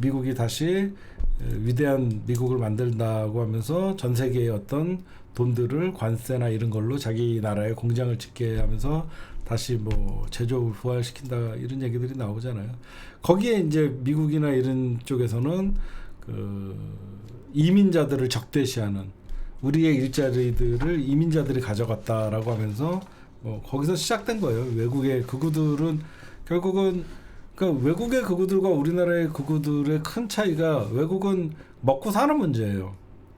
Speaker 1: 미국이 다시 위대한 미국을 만든다고 하면서 전 세계의 어떤 돈들을 관세나 이런 걸로 자기 나라에 공장을 짓게 하면서 다시 뭐 제조업을 부활시킨다, 이런 얘기들이 나오잖아요. 거기에 이제 미국이나 이런 쪽에서는 그 이민자들을 적대시하는, 우리의 일자리들을 이민자들이 가져갔다라고 하면서 뭐 거기서 시작된 거예요. 외국의 극우들은 결국은, 그러니까 외국의 극우들과 우리나라의 극우들의 큰 차이가, 외국은 먹고 사는 문제예요.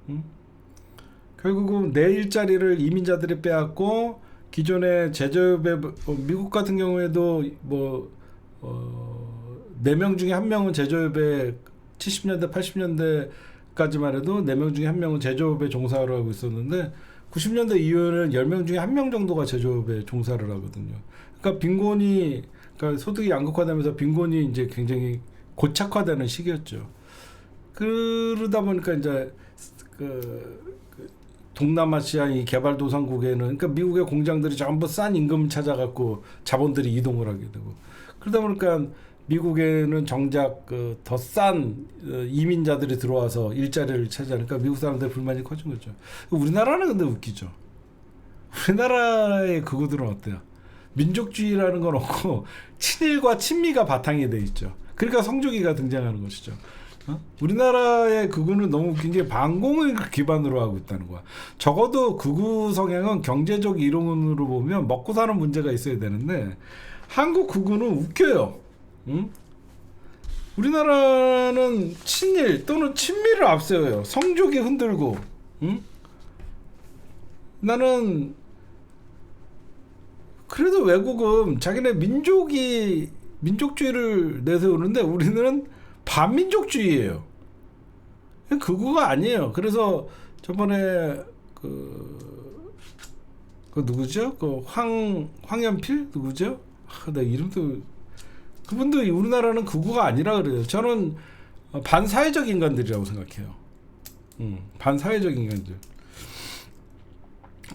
Speaker 1: 응? 결국은 내 일자리를 이민자들이 빼앗고, 기존의 제조업에 미국 같은 경우에도 뭐 4명 중에 1명은 제조업에 70년대 80년대까지만 해도 4명 중에 1명은 제조업에 종사를 하고 있었는데, 90년대 이후에는 10명 중에 1명 정도가 제조업에 종사를 하거든요. 그러니까 빈곤이, 그러니까 소득이 양극화되면서 빈곤이 이제 굉장히 고착화되는 시기였죠. 그러다 보니까 이제 동남아시아 이 개발도상국에는, 그러니까 미국의 공장들이 전부 싼 임금 찾아갖고 자본들이 이동을 하게 되고, 그러다 보니까 미국에는 정작 그 더 싼 이민자들이 들어와서 일자리를 차지하니까 미국 사람들 불만이 커진 거죠. 우리나라는 근데 웃기죠. 우리나라의 극우들은 어때요? 민족주의라는 건 없고 친일과 친미가 바탕이 돼 있죠. 그러니까 성조기가 등장하는 것이죠. 우리나라의 극우는 너무 웃긴 게 반공을 기반으로 하고 있다는 거야. 적어도 극우 성향은 경제적 이론으로 보면 먹고 사는 문제가 있어야 되는데 한국 극우는 웃겨요. 응? 우리나라는 친일 또는 친미를 앞세워요. 성조기 흔들고. 응? 나는 그래도 외국은 자기네 민족주의를 내세우는데 우리는 반민족주의예요. 극우가 아니에요. 그래서 저번에 그 누구죠? 그 황연필 누구죠? 내 이름도 그분도 우리나라는 극우가 아니라 그래요. 저는 반사회적 인간들이라고 생각해요. 반사회적 인간들.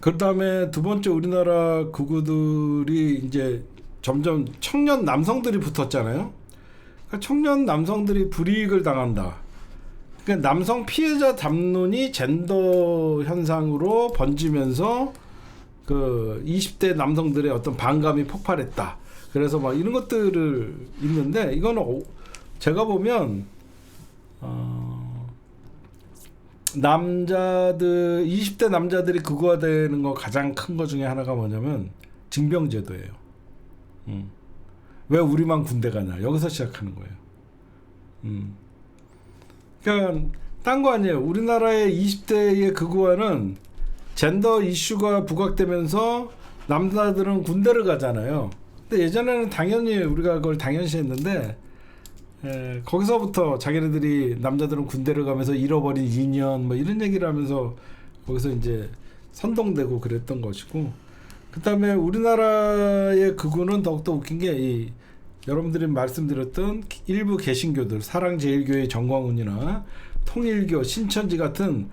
Speaker 1: 그 다음에 두 번째 우리나라 극우들이 이제 점점 청년 남성들이 붙었잖아요. 그러니까 청년 남성들이 불이익을 당한다. 그러니까 남성 피해자 담론이 젠더 현상으로 번지면서 그 20대 남성들의 어떤 반감이 폭발했다. 그래서 막 이런 것들을 있는데 이거는 제가 보면 남자들 20대 남자들이 그거가 되는 거 가장 큰 거 중에 하나가 뭐냐면 징병제도예요. 왜 우리만 군대 가냐 여기서 시작하는 거예요. 그러니까 딴 거 아니에요. 우리나라의 20대의 극우화는 젠더 이슈가 부각되면서 남자들은 군대를 가잖아요. 근데 예전에는 당연히 우리가 그걸 당연시했는데 거기서부터 자기네들이 남자들은 군대를 가면서 잃어버린 인연 뭐 이런 얘기를 하면서 거기서 이제 선동되고 그랬던 것이고, 그 다음에 우리나라의 극우는 더욱더 웃긴 게 여러분들이 말씀드렸던 일부 개신교들 사랑제일교회 정광훈이나 통일교 신천지 같은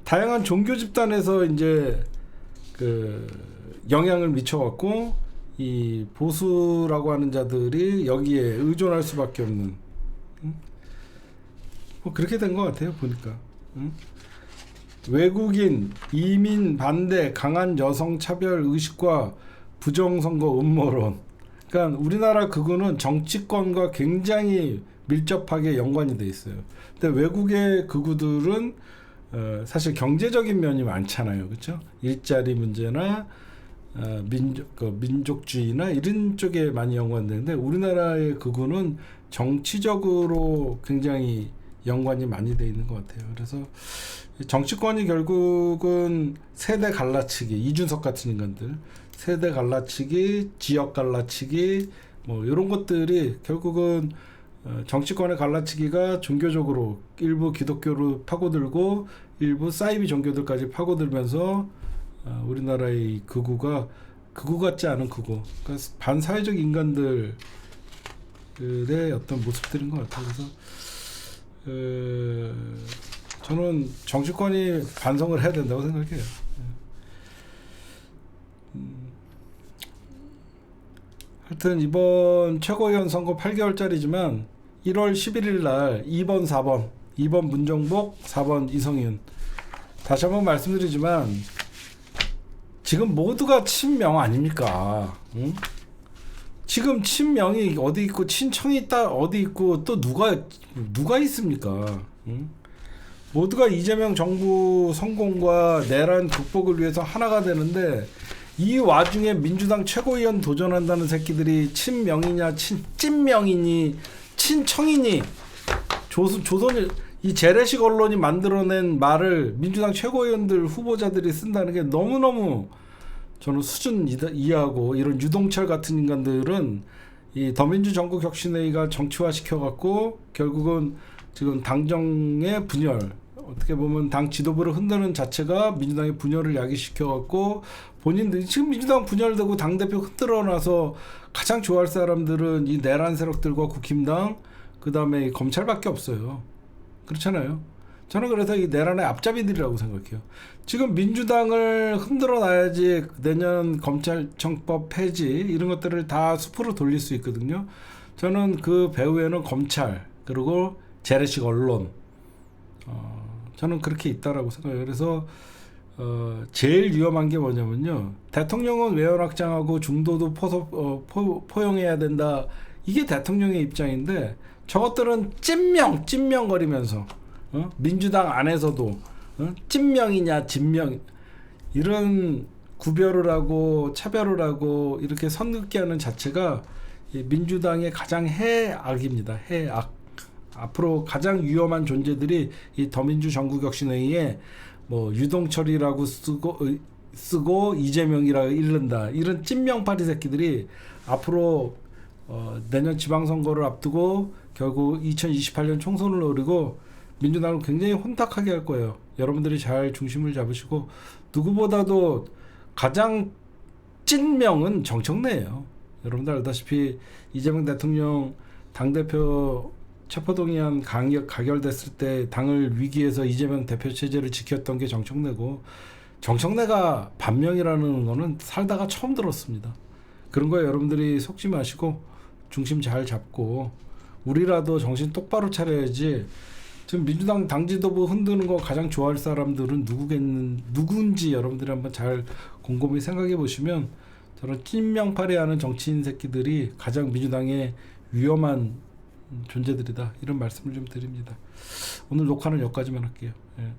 Speaker 1: 다양한 종교 집단에서 이제 그 영향을 미쳐갖고 이 보수라고 하는 자들이 여기에 의존할 수밖에 없는 뭐 그렇게 된 것 같아요 보니까. 외국인, 이민 반대, 강한 여성 차별 의식과 부정선거 음모론. 그러니까 우리나라 극우는 정치권과 굉장히 밀접하게 연관이 돼 있어요. 근데 외국의 극우들은 사실 경제적인 면이 많잖아요, 그렇죠? 일자리 문제나 민족주의나 이런 쪽에 많이 연관되는데 우리나라의 극우는 정치적으로 굉장히 연관이 많이 돼 있는 것 같아요. 그래서 정치권이 결국은 세대 갈라치기, 이준석 같은 인간들, 세대 갈라치기, 지역 갈라치기, 뭐 이런 것들이 결국은 정치권의 갈라치기가 종교적으로 일부 기독교로 파고들고 일부 사이비 종교들까지 파고들면서 우리나라의 극우 같지 않은 극우, 그러니까 반사회적 인간들의 어떤 모습들인 것 같아요. 그래서 저는 정치권이 반성을 해야 된다고 생각해요. 하여튼 이번 최고위원 선거 8개월짜리지만 1월 11일 날 2번 4번 2번 문정복 4번 이성윤, 다시 한번 말씀드리지만 지금 모두가 친명 아닙니까? 응? 지금 친명이 어디 있고 친청이 있다 어디 있고 또 누가 있습니까? 응? 모두가 이재명 정부 성공과 내란 극복을 위해서 하나가 되는데 이 와중에 민주당 최고위원 도전한다는 새끼들이 친명이냐 찐명이니 친청이니 조선일 이 재래식 언론이 만들어낸 말을 민주당 최고위원들 후보자들이 쓴다는 게 너무너무 저는 수준 이하고, 이런 유동철 같은 인간들은 이 더민주 전국혁신회의가 정치화시켜갖고 결국은 지금 당정의 분열, 어떻게 보면 당 지도부를 흔드는 자체가 민주당의 분열을 야기시켜갖고 본인들이 지금 민주당 분열되고 당대표 흔들어놔서 가장 좋아할 사람들은 이 내란 세력들과 국힘당 그 다음에 검찰밖에 없어요. 그렇잖아요. 저는 그래서 이 내란의 앞잡이들이라고 생각해요. 지금 민주당을 흔들어 놔야지 내년 검찰청법 폐지 이런 것들을 다 숲으로 돌릴 수 있거든요. 저는 그 배후에는 검찰 그리고 재래식 언론, 저는 그렇게 있다라고 생각해요. 그래서 제일 위험한 게 뭐냐면요. 대통령은 외연확장하고 중도도 포용해야 된다. 이게 대통령의 입장인데 저것들은 찐명거리면서 민주당 안에서도 찐명이냐 진명 이런 구별을 하고 차별을 하고 이렇게 선긋게 하는 자체가 이 민주당의 가장 해악입니다. 해악. 앞으로 가장 위험한 존재들이 이 더민주 전국혁신회의에 뭐 유동철이라고 쓰고 이재명이라고 읽는다. 이런 찐명파리 새끼들이 앞으로 내년 지방선거를 앞두고 결국 2028년 총선을 노리고 민주당을 굉장히 혼탁하게 할 거예요. 여러분들이 잘 중심을 잡으시고 누구보다도 가장 찐명은 정청래예요. 여러분들 알다시피 이재명 대통령 당대표 체포동의안 가결됐을 때 당을 위기에서 이재명 대표 체제를 지켰던 게 정청래고 정청래가 반명이라는 거는 살다가 처음 들었습니다. 그런 거에 여러분들이 속지 마시고 중심 잘 잡고 우리라도 정신 똑바로 차려야지. 지금 민주당 당지도부 흔드는 거 가장 좋아할 사람들은 누군지 여러분들이 한번 잘 곰곰이 생각해 보시면 저런 찐명파리하는 정치인 새끼들이 가장 민주당의 위험한 존재들이다. 이런 말씀을 좀 드립니다. 오늘 녹화는 여기까지만 할게요. 예.